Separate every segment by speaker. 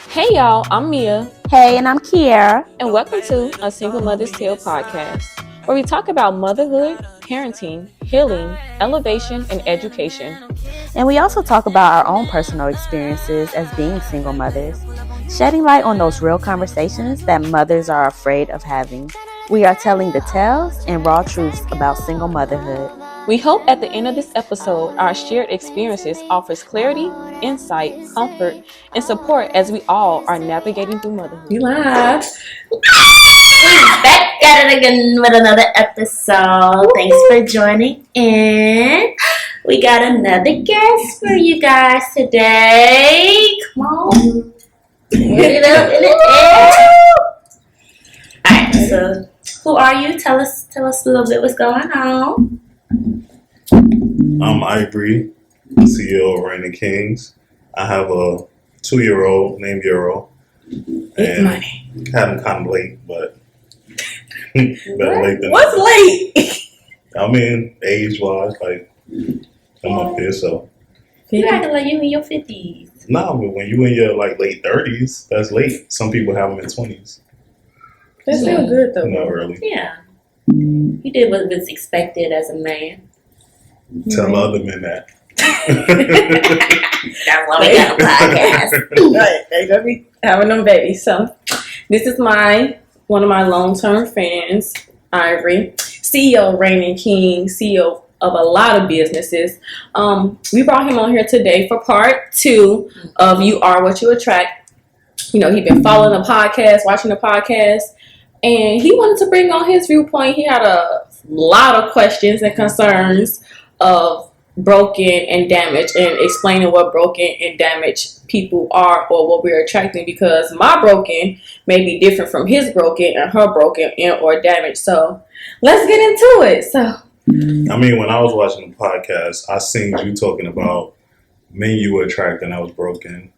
Speaker 1: Hey y'all, I'm Mia.
Speaker 2: Hey, and I'm Kiara.
Speaker 1: And welcome to A Single Mother's Tale podcast, where we talk about motherhood, parenting, healing, elevation, and education.
Speaker 2: And we also talk about our own personal experiences as being single mothers, shedding light on those real conversations that mothers are afraid of having. We are telling the tales and raw truths about single motherhood.
Speaker 1: We hope at the end of this episode, our shared experiences offers clarity, insight, comfort, and support as we all are navigating through motherhood.
Speaker 3: We live.
Speaker 4: Back at it again with another episode. Thanks for joining in. We got another guest for you guys today. Come on. Put it up in the air. Alright, so who are you? Tell us a little bit what's going on.
Speaker 5: I'm Ivory, CEO of Reigning Kings. I have a 2-year-old named Euro.
Speaker 3: It's money.
Speaker 5: Had him kind of late, but better late than
Speaker 3: What's late?
Speaker 5: I mean, age-wise, like, I'm up here, so.
Speaker 4: You acting like you in your 50s.
Speaker 5: Nah, but when you in your, late 30s, that's late. Some people have them in 20s.
Speaker 3: That's still good though.
Speaker 5: Not early.
Speaker 4: Yeah. You did what was expected as a man.
Speaker 5: Tell other men that.
Speaker 4: That's why we got a podcast.
Speaker 3: Right, they gonna be having them babies. So this is one of my long-term fans, Ivory, CEO of Reigning King, CEO of a lot of businesses. We brought him on here today for part 2 of You Are What You Attract. You know, he's been following the podcast, watching the podcast, and he wanted to bring on his viewpoint. He had a lot of questions and concerns of broken and damaged, and explaining what broken and damaged people are or what we're attracting, because my broken may be different from his broken and her broken and or damaged. So let's get into it. So
Speaker 5: I mean, when I was watching the podcast, I seen you talking about men you were attracting that was broken,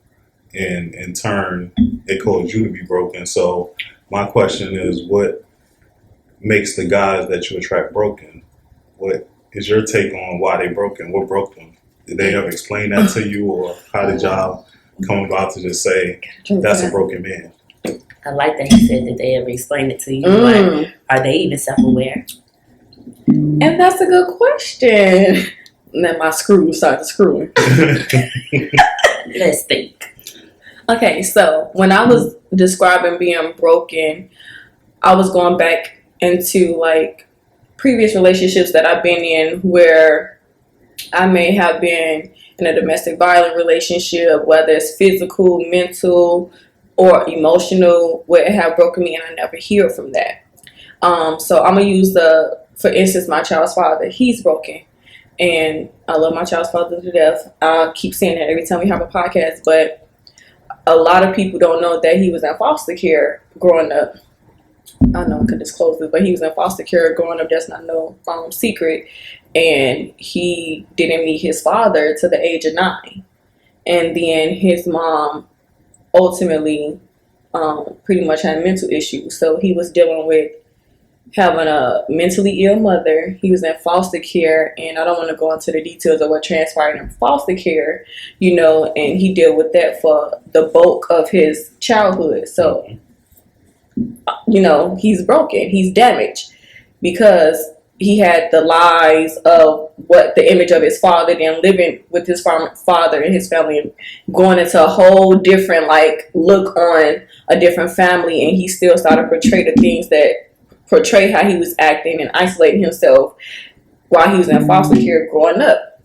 Speaker 5: and in turn, it caused you to be broken. So my question is, what makes the guys that you attract broken? What is your take on why they broken? What broke them? Did they ever explain that to you, or how did y'all come about to just say that's a broken man?
Speaker 4: I like that he said that they ever explained it to you, but are they even self-aware?
Speaker 3: And that's a good question. And then my screws started screwing.
Speaker 4: Let's think.
Speaker 3: Okay, so when I was describing being broken, I was going back into previous relationships that I've been in where I may have been in a domestic violence relationship, whether it's physical, mental, or emotional, where it have broken me, and I never hear from that. So I'm gonna use for instance, my child's father. He's broken, and I love my child's father to death. I keep saying that every time we have a podcast, but a lot of people don't know that he was in foster care growing up. I know I could disclose this, but he was in foster care growing up. That's not no secret. And he didn't meet his father to the age of 9. And then his mom ultimately pretty much had mental issues. So he was dealing with having a mentally ill mother. He was in foster care, and I don't want to go into the details of what transpired in foster care, and he dealt with that for the bulk of his childhood. So, he's broken, he's damaged, because he had the lies of what the image of his father, then living with his father and his family, and going into a whole different look on a different family, and he still started to portray the things that portray how he was acting and isolating himself while he was in foster care growing up.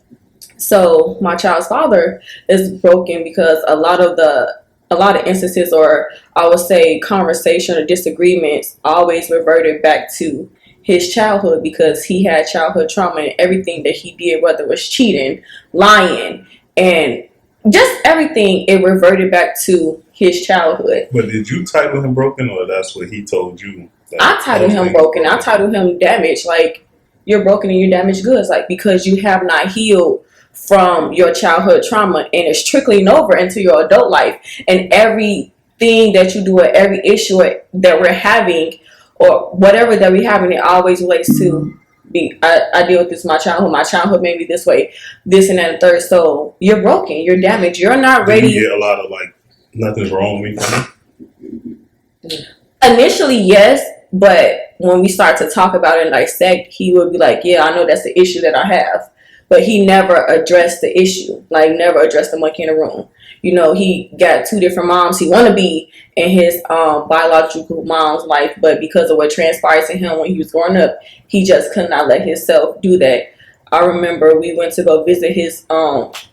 Speaker 3: So my child's father is broken because a lot of instances, or I would say conversation or disagreements, always reverted back to his childhood, because he had childhood trauma, and everything that he did, whether it was cheating, lying, and just everything, it reverted back to his childhood.
Speaker 5: But did you title him broken, or that's what he told you?
Speaker 3: I titled him broken. I titled him damaged. You're broken and you're damaged goods. Because you have not healed from your childhood trauma, and it's trickling over into your adult life. And everything that you do, or every issue that we're having, or whatever that we're having, it always relates to I deal with this in my childhood. My childhood made me this way, this and that and third. So you're broken. You're damaged. You're not ready.
Speaker 5: You get a lot of Nothing's wrong with me.
Speaker 3: Initially, yes, but when we start to talk about it and dissect, he would be like, yeah, I know that's the issue that I have. But he never addressed the issue, like never addressed the monkey in the room. You know, he got two different moms. He want to be in his biological mom's life, but because of what transpired to him when he was growing up, he just could not let himself do that. I remember we went to go visit his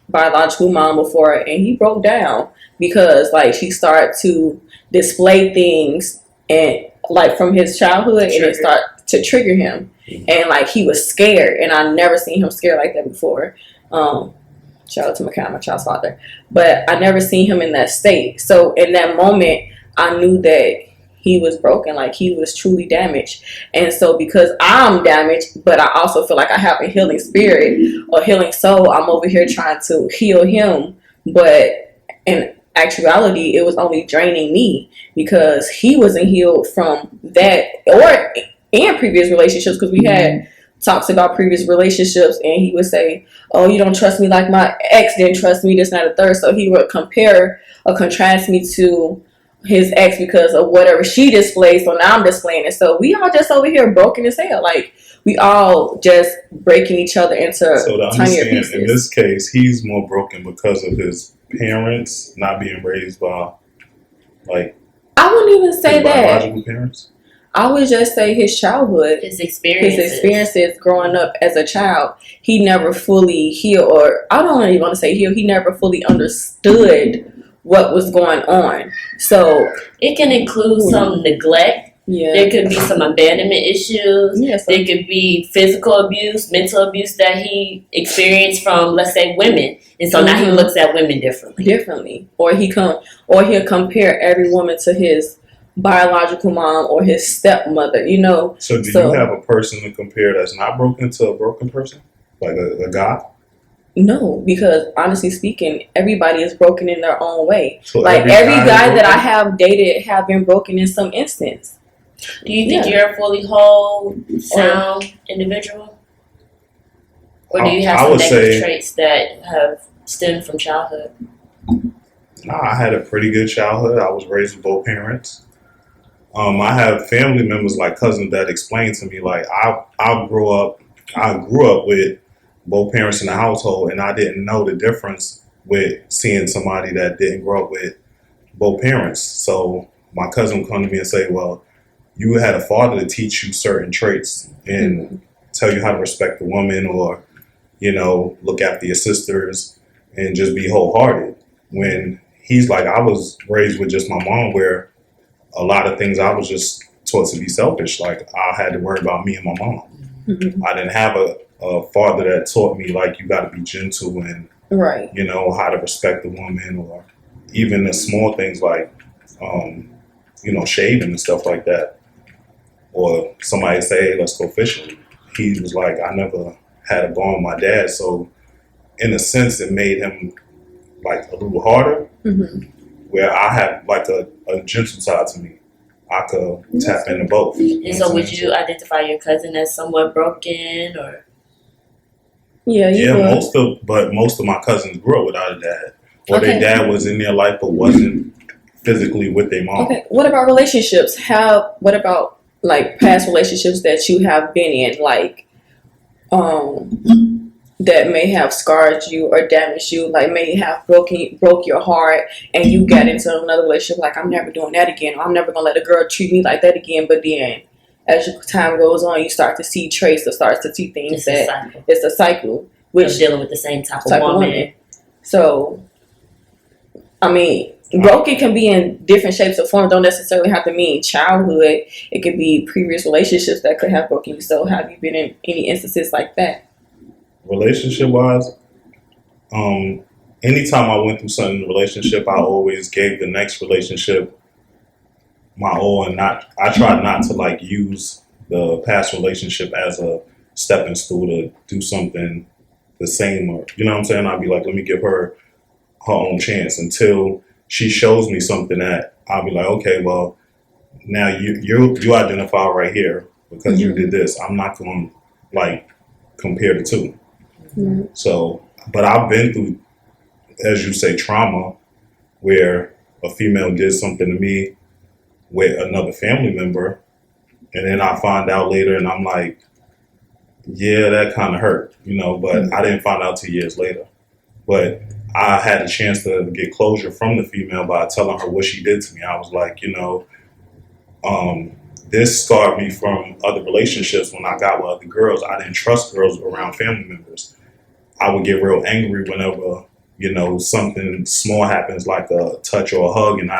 Speaker 3: biological mom before, and he broke down because like she started to display things and like from his childhood, and it started to trigger him, and like he was scared, and I never seen him scared like that before. Shout out to my child's father, but I never seen him in that state. So in that moment, I knew that he was broken, like he was truly damaged. And so because I'm damaged, but I also feel like I have a healing spirit or healing soul, I'm over here trying to heal him. But in actuality, it was only draining me because he wasn't healed from that or in previous relationships, because we had talks about previous relationships, and he would say, oh, you don't trust me like my ex didn't trust me, this, and that, and the third. So he would compare or contrast me to his ex because of whatever she displayed, so now I'm displaying it. So we all just over here broken as hell. Like, we all just breaking each other into
Speaker 5: So to
Speaker 3: tinier
Speaker 5: understand,
Speaker 3: pieces.
Speaker 5: in this case, he's more broken because of his parents not being raised by, like,
Speaker 3: I wouldn't even
Speaker 5: his
Speaker 3: say that.
Speaker 5: biological parents.
Speaker 3: I would just say his childhood.
Speaker 4: His experiences.
Speaker 3: His experiences growing up as a child, he never fully healed, or I don't even want to say healed, he never fully understood what was going on. So
Speaker 4: It can include some neglect.
Speaker 3: yeah,
Speaker 4: There could be some abandonment issues.
Speaker 3: yeah, so,
Speaker 4: There could be physical abuse, mental abuse that he experienced from, let's say, women. And so now he
Speaker 3: Mhm.
Speaker 4: looks at women differently.
Speaker 3: or he'll compare every woman to his biological mom or his stepmother. You know,
Speaker 5: So do
Speaker 3: So-
Speaker 5: you have a person to compare that's not broken to a broken person? Like a guy?
Speaker 3: no, because honestly speaking, everybody is broken in their own way.
Speaker 5: So
Speaker 3: Like every
Speaker 5: is
Speaker 3: guy that I
Speaker 5: broken?
Speaker 3: have dated have been broken in some instance.
Speaker 4: Do you think
Speaker 3: Yeah.
Speaker 4: you're a fully whole, sound individual? Or do you have
Speaker 5: I
Speaker 4: some
Speaker 5: would
Speaker 4: negative
Speaker 5: say-
Speaker 4: traits that have stemmed from childhood?
Speaker 5: Nah, I had a pretty good childhood. I was raised with both parents. I have family members like cousins that explain to me like I grew up with both parents in the household, and I didn't know the difference with seeing somebody that didn't grow up with both parents. So my cousin would come to me and say, well, you had a father to teach you certain traits and tell you how to respect a woman, or, you know, look after your sisters and just be wholehearted. When he's like, I was raised with just my mom, where a lot of things I was just taught to be selfish. Like, I had to worry about me and my mom.
Speaker 3: Mhm.
Speaker 5: I didn't have a father that taught me, like, you got to be gentle and,
Speaker 3: Right.
Speaker 5: you know, how to respect a woman, or even the small things like, you know, shaving and stuff like that. Or somebody say, hey, let's go fishing. He was like, I never had a bond with my dad. So in a sense, it made him like a little harder,
Speaker 3: hmm
Speaker 5: where I had like a gentle side to me. I could tap into both.
Speaker 4: And so would you identify your cousin as somewhat broken, or?
Speaker 3: Yeah, you
Speaker 5: Yeah,
Speaker 3: would.
Speaker 5: most of my cousins grew up without a dad, or
Speaker 3: Okay.
Speaker 5: their dad was in their life but wasn't physically with their mom.
Speaker 3: Okay, what about relationships? What about like past relationships that you have been in, like that may have scarred you or damaged you, like may have broke your heart, and you got into another relationship like, I'm never doing that again, or I'm never gonna let a girl treat me like that again. But then as time goes on, you start to see traits or start to see things
Speaker 4: It's a
Speaker 3: that
Speaker 4: cycle
Speaker 3: it's a cycle,
Speaker 4: of
Speaker 3: which
Speaker 4: dealing with the same type
Speaker 3: type
Speaker 4: of
Speaker 3: of
Speaker 4: woman.
Speaker 3: woman. So, I mean, broken can be in different shapes or forms. Don't necessarily have to mean childhood. It could be previous relationships that could have broken you. So, have you been in any instances like that?
Speaker 5: Relationship wise, anytime I went through something in a relationship, I always gave the next relationship my all, and I tried not to like use the past relationship as a stepping stool to do something the same, or you know what I'm saying? I'd be like, let me give her own chance until she shows me something that I'll be like, okay, well, now you identify right here because you did this. I'm not going to like compare the two. So, but I've been through, as you say, trauma where a female did something to me with another family member, and then I find out later, and I'm like, yeah, that kind of hurt, but I didn't find out 2 years later. But I had a chance to get closure from the female by telling her what she did to me. I was like, this scarred me from other relationships when I got with other girls. I didn't trust girls around family members. I would get real angry whenever, something small happens, like a touch or a hug, and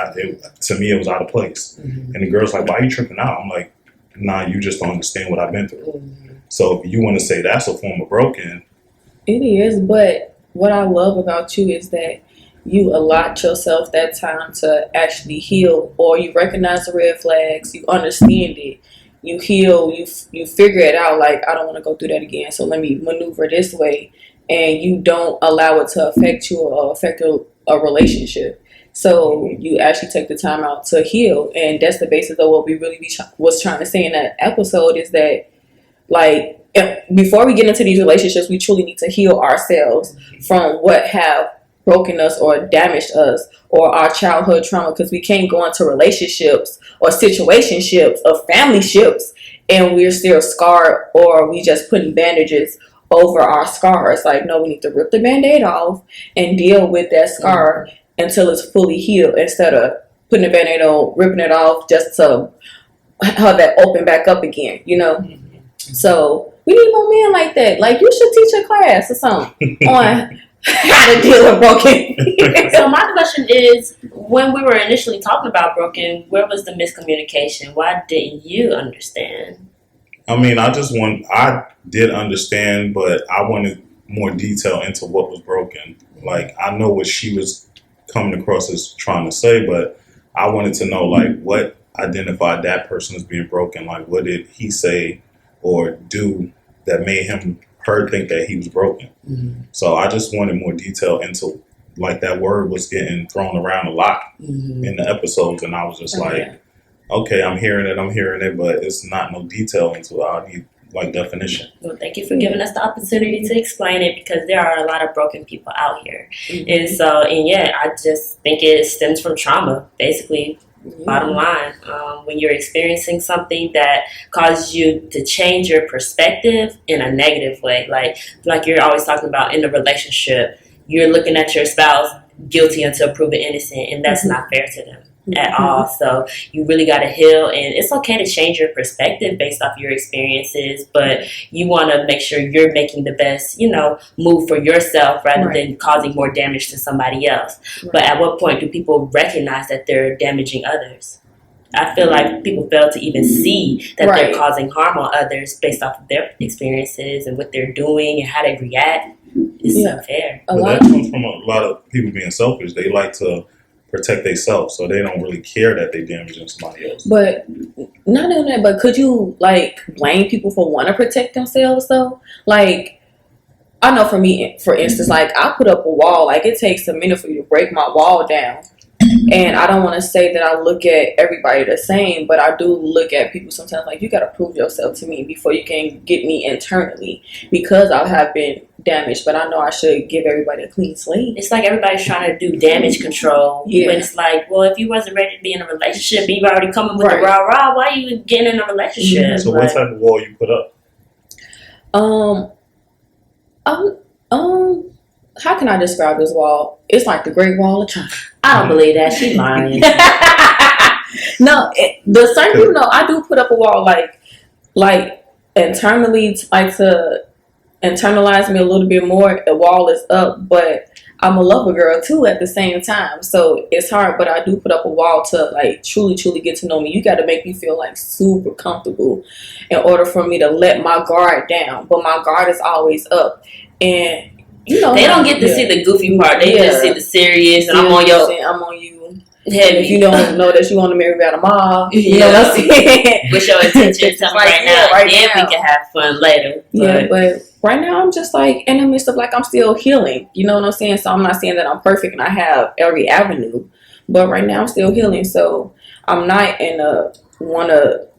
Speaker 5: to me, it was out of place. And the girl's like, why are you tripping out? I'm like, nah, you just don't understand what I've been through. So if you want to say that's a form of broken.
Speaker 3: It is, but what I love about you is that you allot yourself that time to actually heal, or you recognize the red flags, you understand it, you heal, you figure it out, like, I don't want to go through that again, so let me maneuver this way, and you don't allow it to affect you or affect a relationship. So you actually take the time out to heal, and that's the basis of what we really was trying to say in that episode, is that, like, before we get into these relationships, we truly need to heal ourselves from what have broken us or damaged us, or our childhood trauma, because we can't go into relationships or situationships or family ships and we're still scarred, or we just putting bandages over our scars. Like, no, we need to rip the band-aid off and deal with that scar until it's fully healed, instead of putting the band-aid on, ripping it off just to have that open back up again, So we need more men like that. Like, you should teach a class or something on how to deal with broken.
Speaker 4: So my question is, when we were initially talking about broken, where was the miscommunication? Why didn't you understand?
Speaker 5: I mean, I did understand, but I wanted more detail into what was broken. Like, I know what she was coming across as trying to say, but I wanted to know, like, what identified that person as being broken. Like, what did he say or do that made her think that he was broken? So I just wanted more detail into, like, that word was getting thrown around a lot in the episodes, and I was just like, okay, I'm hearing it, but it's not no detail into it. I need, like, definition.
Speaker 4: Well, thank you for giving us the opportunity to explain it, because there are a lot of broken people out here. And so, I just think it stems from trauma, basically. Bottom line, when you're experiencing something that causes you to change your perspective in a negative way, like you're always talking about in a relationship, you're looking at your spouse guilty until proven innocent, and that's not fair to them at all. So you really got to heal, and it's okay to change your perspective based off your experiences, but you want to make sure you're making the best, move for yourself rather than causing more damage to somebody else. But at what point do people recognize that they're damaging others? I feel like people fail to even see that they're causing harm on others based off of their experiences and what they're doing and how they react. It's unfair.
Speaker 5: But that comes from a lot of people being selfish. They like to protect themselves, so they don't really care that they damaging somebody else.
Speaker 3: But not only that, but could you, like, blame people for wanting to protect themselves though? Like, I know for me, for instance, like, I put up a wall. Like, it takes a minute for you to break my wall down. And I don't want to say that I look at everybody the same, but I do look at people sometimes like, you got to prove yourself to me before you can get me internally, because I have been damaged. But I know I should give everybody a clean slate.
Speaker 4: It's like everybody's trying to do damage control. When it's like, well, if you wasn't ready to be in a relationship and you already coming with the rah-rah, why are you getting in a relationship?
Speaker 5: So what type of wall you put up?
Speaker 3: How can I describe this wall? It's like the Great Wall of China.
Speaker 4: I don't believe that. She's lying.
Speaker 3: No, the certain people know I do put up a wall, like internally, like to internalize me a little bit more. The wall is up, but I'm a lover girl too at the same time, so it's hard. But I do put up a wall to, like, truly get to know me. You got to make me feel like super comfortable in order for me to let my guard down. But my guard is always up, and they
Speaker 4: don't get to see the goofy part. They just see the serious. And I'm on you. Heavy.
Speaker 3: If you don't know that you want to marry about a mom, you know what I'm saying?
Speaker 4: With your intentions right now, then we can have fun later.
Speaker 3: But right now I'm just, like, in the midst of, like, I'm still healing. You know what I'm saying? So I'm not saying that I'm perfect and I have every avenue, but right now I'm still healing. So I'm not in a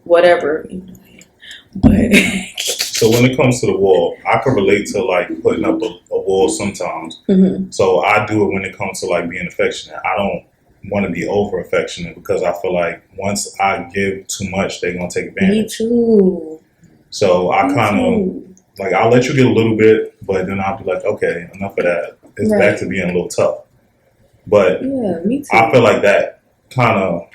Speaker 3: whatever. But
Speaker 5: so when it comes to the wall, I can relate to, like, putting up a wall sometimes. So I do it when it comes to, like, being affectionate. I don't want to be over affectionate because I feel like once I give too much, they're gonna take
Speaker 3: Me
Speaker 5: advantage.
Speaker 3: too.
Speaker 5: So I
Speaker 3: Me
Speaker 5: kind of
Speaker 3: too.
Speaker 5: like I'll let you get a little bit, but then I'll be like, okay, enough of that. It's
Speaker 3: Right.
Speaker 5: back to being a little tough. But
Speaker 3: Yeah, me too.
Speaker 5: I feel like that kind of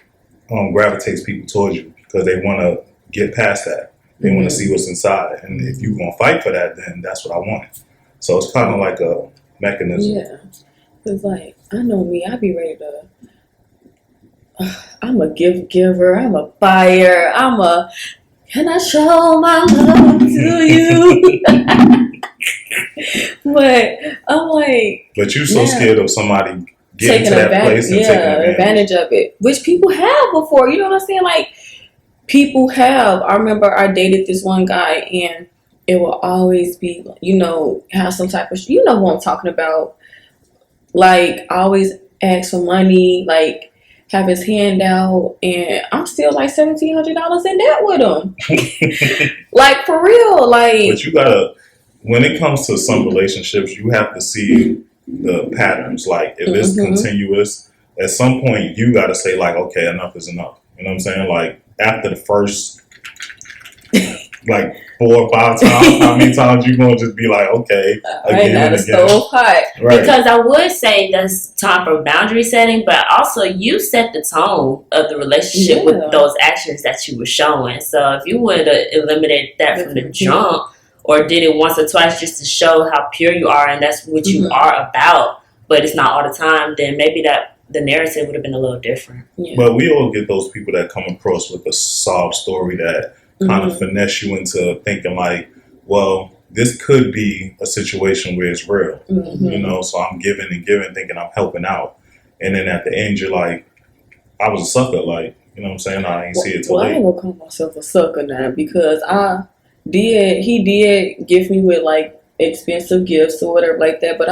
Speaker 5: gravitates people towards you because they want to get past that. They want to see what's inside, and if you're gonna fight for that, then that's what I want. So it's kind of like a mechanism.
Speaker 3: Yeah. Cause like I know me, I be ready to. I'm a giver. I'm a buyer. Can I show my love to you? But I'm like
Speaker 5: But you're so
Speaker 3: Yeah.
Speaker 5: scared of somebody getting
Speaker 3: taking
Speaker 5: to that place and taking
Speaker 3: advantage of it, which people have before. You know what I'm saying? Like people have. I remember I dated this one guy, and it will always be, have some type of, who I'm talking about. Like always ask for money, like have his hand out, and I'm still like $1,700 in debt with him. Like for real, like.
Speaker 5: But you gotta, when it comes to some relationships, you have to see the patterns. Like if it's continuous, at some point you gotta say like, okay, enough is enough. You know what I'm saying? Like after the first like 4 or 5 times, how many times you gonna just be like, okay,
Speaker 3: Right now the stove hot.
Speaker 5: Right.
Speaker 4: Because I would say that's time for boundary setting, but also you set the tone of the relationship
Speaker 3: Yeah.
Speaker 4: with those actions that you were showing. So if you would have eliminated that from the jump, or did it once or twice just to show how pure you are and that's what you are about, but it's not all the time, then maybe that the narrative would have been a little different.
Speaker 3: Yeah.
Speaker 5: But we all get those people that come across with a sob story that kind of finesse you into thinking like, well, this could be a situation where it's real, you know? So I'm giving and giving, thinking I'm helping out. And then at the end, you're like, I was a sucker. Like, you know what I'm saying? I ain't see it till
Speaker 3: Well, I
Speaker 5: late.
Speaker 3: ain't gonna call myself a sucker now because he did gift me with like expensive gifts or whatever like that. But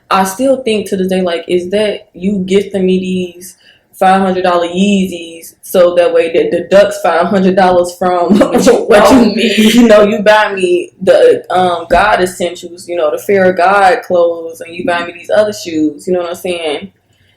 Speaker 3: I still think to this day, like, is that you gifting me these $500 Yeezys so that way that deducts $500 from what you buy me the God essentials, the fear of God clothes, and you buy me these other shoes. You know what I'm saying?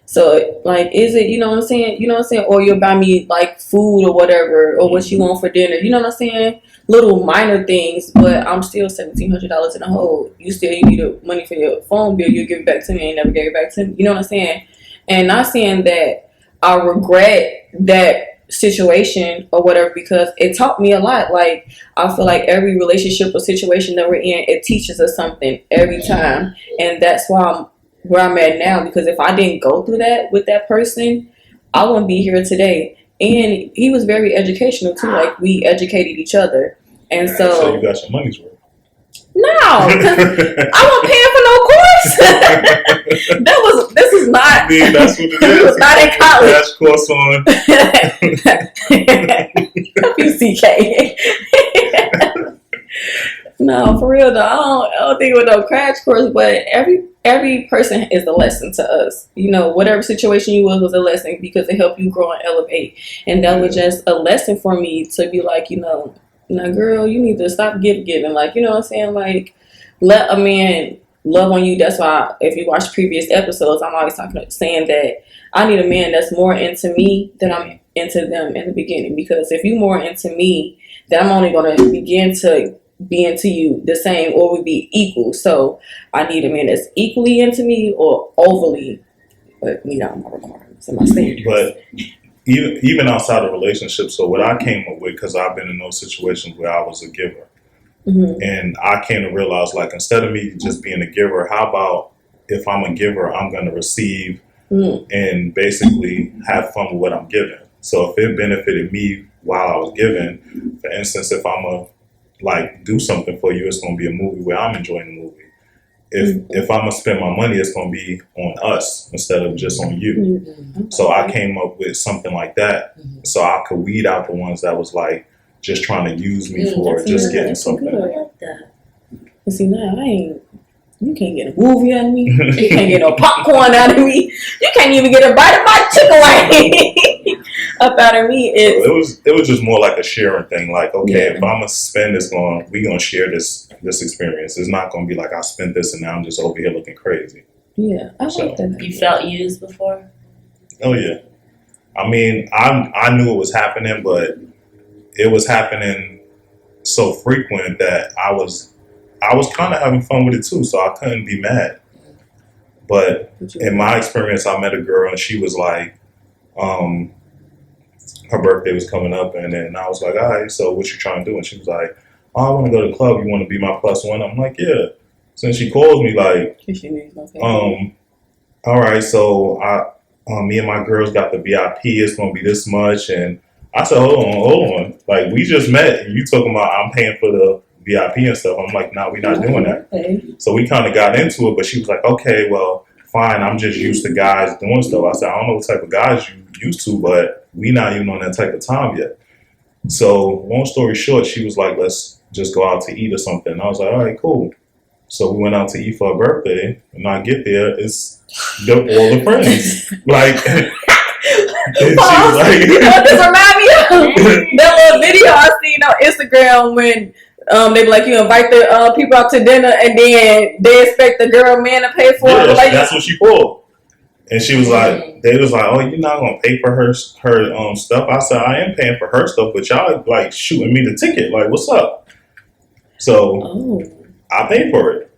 Speaker 3: So, like, is it, you know what I'm saying? Or you'll buy me, like, food or whatever, or what you want for dinner. You know what I'm saying? Little minor things, but I'm still $1,700 in a hole. You need the money for your phone bill. You'll give it back to me and never gave it back to me. You know what I'm saying? And not saying that I regret that situation or whatever, because it taught me a lot. Like, I feel like every relationship or situation that we're in, it teaches us something every time. And that's why I'm where I'm at now, because if I didn't go through that with that person, I wouldn't be here today. And he was very educational too. Like, we educated each other. And
Speaker 5: So you got your money's worth.
Speaker 3: no, because I wasn't paying for no course. This is not.
Speaker 5: I mean, that's what it is.
Speaker 3: It was not in college.
Speaker 5: Crash course on.
Speaker 3: WCK. No, for real though. I don't think it was no crash course, but every person is a lesson to us. Whatever situation you was a lesson, because it helped you grow and elevate. And that was just a lesson for me to be like, now, girl, you need to stop giving. Like, you know what I'm saying? Like, let a man love on you. That's why if you watch previous episodes, I'm always saying that I need a man that's more into me than I'm into them in the beginning. Because if you're more into me, then I'm only going to begin to be into you the same, or we be equal. So I need a man that's equally into me or overly, but meet out my requirements and my standards.
Speaker 5: But even outside of relationships, so what I came up with, because I've been in those situations where I was a giver, and I came to realize, like, instead of me just being a giver, how about if I'm a giver, I'm going to receive and basically have fun with what I'm giving. So if it benefited me while I was giving, for instance, if I'm a do something for you, it's going to be a movie where I'm enjoying the movie. If I'm going to spend my money, it's going to be on us instead of just on you. So I came up with something like that so I could weed out the ones that was like just trying to use me for just getting something.
Speaker 3: And see, now you can't get a movie out of me. You can't get no popcorn out of me. You can't even get a bite of my Chick-fil-A up out of me.
Speaker 5: It was just more like a sharing thing. Like, okay, if I'm gonna spend this, we gonna share this experience. It's not gonna be like I spent this and now I'm just over here looking crazy.
Speaker 3: Yeah, I like that.
Speaker 4: You felt used before?
Speaker 5: Oh yeah. I mean, I knew it was happening, but it was happening so frequent that I was kind of having fun with it too, so I couldn't be mad. But in my experience, I met a girl and she was like, her birthday was coming up, and then I was like, all right, so what you trying to do? And she was like, oh, I want to go to the club. You want to be my plus one? I'm like, yeah. So she calls me like, all right, so me and my girls got the VIP. It's gonna be this much, and I said, hold on. Like, we just met, and you talking about I'm paying for the VIP and stuff. I'm like, nah, we're not doing that. So we kind of got into it, but she was like, okay, well, fine. I'm just used to guys doing stuff. I said, I don't know what type of guys you used to, but we not even on that type of time yet. So long story short, she was like, let's just go out to eat or something. And I was like, all right, cool. So we went out to eat for her birthday, and I get there, it's all the friends. Like, and she was like,
Speaker 3: You know what this remind me of? That little video I seen on Instagram when they be like, you invite the people out to dinner, and then they expect the girl man to pay for it. Like,
Speaker 5: that's what she pulled. And she was like, they was like, oh, you're not gonna pay for her stuff. I said, I am paying for her stuff, but y'all like shooting me the ticket. Like, what's up? So I paid for it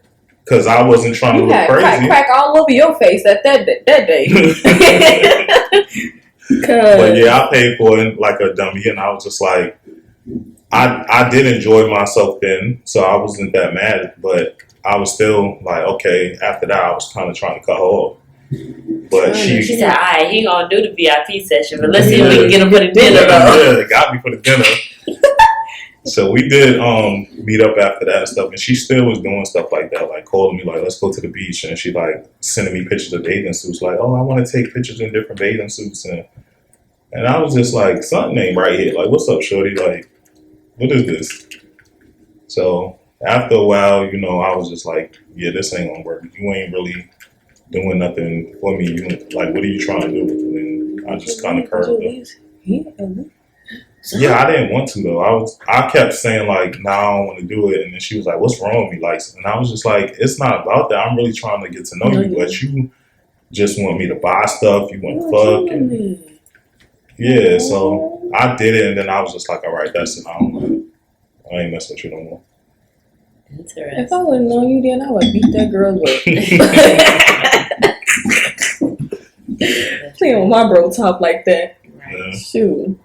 Speaker 5: because I wasn't trying to look crazy.
Speaker 3: Crack all over your face at that day.
Speaker 5: But yeah, I paid for it like a dummy, and I was just like, I did enjoy myself then, so I wasn't that mad. But I was still like, okay. After that, I was kind of trying to cut her off. But
Speaker 4: she said, all right, he gonna do the VIP session, but let's see if we can get him for the dinner though.
Speaker 5: Yeah, they got me for the dinner. So we did meet up after that and stuff, and she still was doing stuff like that, like calling me like, let's go to the beach, and she like sending me pictures of bathing suits, like, oh, I want to take pictures in different bathing suits, and I was just like, something ain't right here. Like, what's up, shorty? Like, what is this? So after a while, you know, I was just like, yeah, this ain't gonna work. You ain't really doing nothing for me. You like, what are you trying to do? And I just kind of curved her. Yeah, I didn't want to though. I kept saying like, nah, I don't want to do it. And then she was like, what's wrong with me? Like, and I was just like, it's not about that. I'm really trying to get to know you, but you just want me to buy stuff. You want to fuck. And, yeah, so I did it, and then I was just like, all right, that's it. I ain't messing with you no more.
Speaker 4: Interesting.
Speaker 3: If I would have known you then, I would beat that girl up. Playing with my bro top like that.
Speaker 5: Yeah.
Speaker 3: Shoot.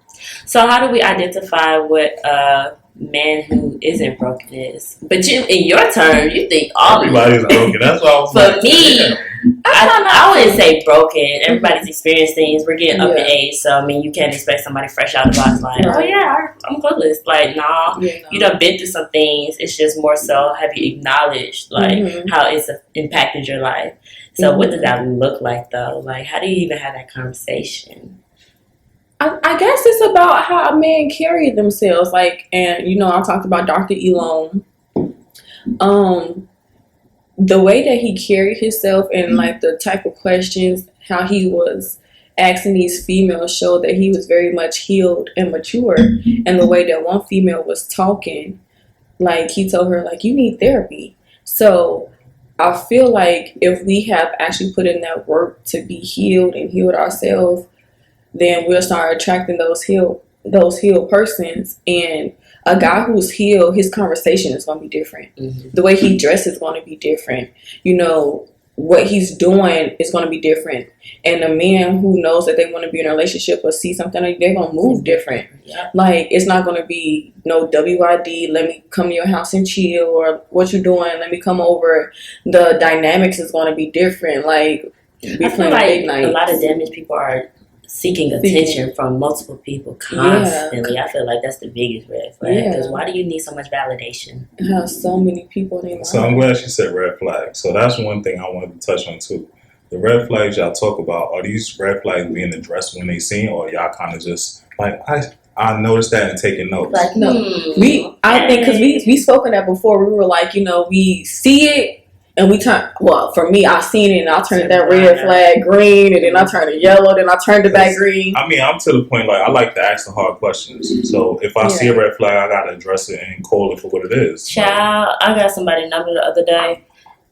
Speaker 4: So how do we identify what a man who isn't broken is? But you, in your term, you think all
Speaker 5: everybody's broken. That's why I was
Speaker 4: for
Speaker 5: like,
Speaker 4: me,
Speaker 5: damn.
Speaker 4: I wouldn't say broken. Everybody's experienced things. We're getting up in age, so I mean, you can't expect somebody fresh out of the box like, oh yeah, I'm clueless. Like, nah, you done been through some things. It's just more so have you acknowledged like how it's impacted your life. So what does that look like though? Like, how do you even have that conversation?
Speaker 3: I guess it's about how a man carry themselves. Like, and you know, I talked about Dr. Elon. The way that he carried himself and like the type of questions, how he was asking these females showed that he was very much healed and mature. And the way that one female was talking, like he told her, like, you need therapy. So I feel like if we have actually put in that work to be healed and healed ourselves, then we'll start attracting those healed persons. And a guy who's healed, his conversation is going to be different. The way he dresses is going to be different. You know, what he's doing is going to be different. And a man who knows that they want to be in a relationship or see something, they're going to move different. Like, it's not going to be no WID, let me come to your house and chill, or what you doing, let me come over. The dynamics is going to be different. Like,
Speaker 4: I feel like a lot of damaged people are seeking attention from multiple people constantly. I feel like that's the biggest red flag. Because why do you need so much validation?
Speaker 3: It has so many people in their life.
Speaker 5: So I'm glad she said red flags. So that's one thing I wanted to touch on too. The red flags y'all talk about, are these red flags being addressed when they seen, or y'all kind of just like, I noticed that and taking notes?
Speaker 3: Like, no, I think because we spoke on that before. We were like, you know, we see it. And we turn, well, for me, I seen it and I turned that red flag green, and then I turned it yellow, then I turned it back green.
Speaker 5: I mean, I'm to the point, like, I like to ask the hard questions. So if I see a red flag, I got to address it and call it for what it is.
Speaker 4: Child, I got somebody's number the other day,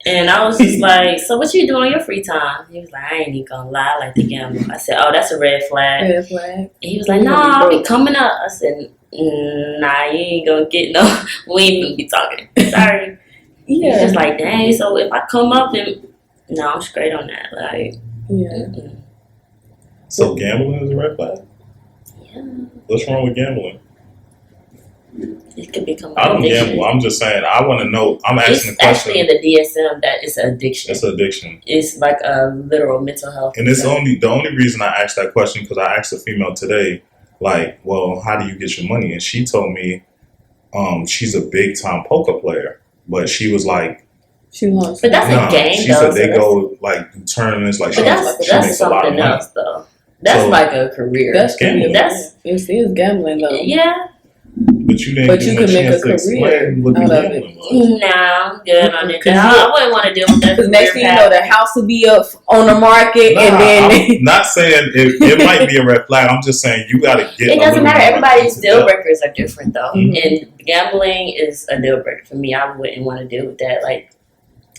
Speaker 4: And I was just like, so what you do on your free time? He was like, I ain't even gonna lie, I like to gamble. I said, oh, that's a red flag.
Speaker 3: Red flag.
Speaker 4: And he was like, no, I'll be coming up. I said, nah, you ain't gonna get no, we ain't gonna be talking. Sorry.
Speaker 3: Yeah.
Speaker 4: He's just like, dang, so if I come up and, no, I'm straight on that. Like,
Speaker 3: Yeah.
Speaker 5: So gambling is a red flag?
Speaker 4: yeah,
Speaker 5: What's wrong with gambling?
Speaker 4: it could become
Speaker 5: I
Speaker 4: an
Speaker 5: don't
Speaker 4: addiction.
Speaker 5: gamble. I'm just saying, I want to know. I'm asking
Speaker 4: It's
Speaker 5: the
Speaker 4: actually in
Speaker 5: question.
Speaker 4: the DSM that it's an addiction.
Speaker 5: It's an addiction.
Speaker 4: It's like a literal mental health.
Speaker 5: And it's
Speaker 4: concern.
Speaker 5: the only reason I asked that question because I asked a female today, like, well, how do you get your money? And she told me, she's a big time poker player, but she was like,
Speaker 3: She wants.
Speaker 4: But that's
Speaker 5: nah.
Speaker 4: a game,
Speaker 5: She
Speaker 4: though.
Speaker 5: said
Speaker 4: so
Speaker 5: they
Speaker 4: that's-
Speaker 5: go like do tournaments, like
Speaker 4: But that's
Speaker 5: she makes a lot of
Speaker 4: something
Speaker 5: money.
Speaker 4: else, though. That's
Speaker 5: So-
Speaker 4: like a career.
Speaker 3: That's
Speaker 5: Gambling.
Speaker 4: That's-
Speaker 3: it is gambling though.
Speaker 4: Yeah.
Speaker 5: But you didn't.
Speaker 3: But
Speaker 5: give
Speaker 3: you
Speaker 5: me
Speaker 3: could make
Speaker 5: chance
Speaker 3: a
Speaker 5: to explain
Speaker 3: career
Speaker 5: what the
Speaker 3: out of
Speaker 5: gambling was.
Speaker 4: Nah, I'm good on it.
Speaker 3: Cause
Speaker 4: I wouldn't want to deal with that.
Speaker 3: Because next thing you know,
Speaker 4: career
Speaker 3: the
Speaker 4: path.
Speaker 3: house will be up on the market,
Speaker 5: Nah,
Speaker 3: and then
Speaker 5: I'm not saying it might be a red flag. I'm just saying you got to get.
Speaker 4: It
Speaker 5: a
Speaker 4: doesn't
Speaker 5: little
Speaker 4: matter.
Speaker 5: more
Speaker 4: Everybody's
Speaker 5: into
Speaker 4: deal
Speaker 5: depth.
Speaker 4: breakers are different, though.
Speaker 3: Mhm.
Speaker 4: And gambling is a deal breaker for me. I wouldn't want to deal with that. Like,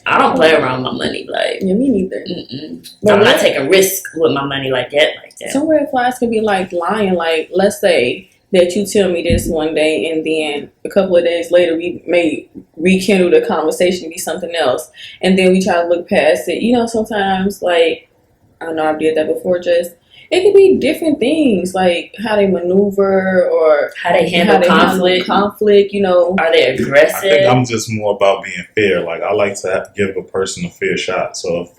Speaker 4: I don't play around with my money. Like,
Speaker 3: yeah, me neither. But
Speaker 4: I'm not
Speaker 3: what-
Speaker 4: taking risk with my money like that.
Speaker 3: Some red flags can be like lying. Like, let's say that you tell me this one day, and then a couple of days later, we may rekindle the conversation, be something else, and then we try to look past it. You know, sometimes, like, I know I did that before. Just it could be different things, like how they maneuver or
Speaker 4: How they handle conflict.
Speaker 3: conflict. You know,
Speaker 4: Are they
Speaker 5: I think
Speaker 4: aggressive?
Speaker 5: I'm just more about being fair. Like I like to give a person a fair shot. So if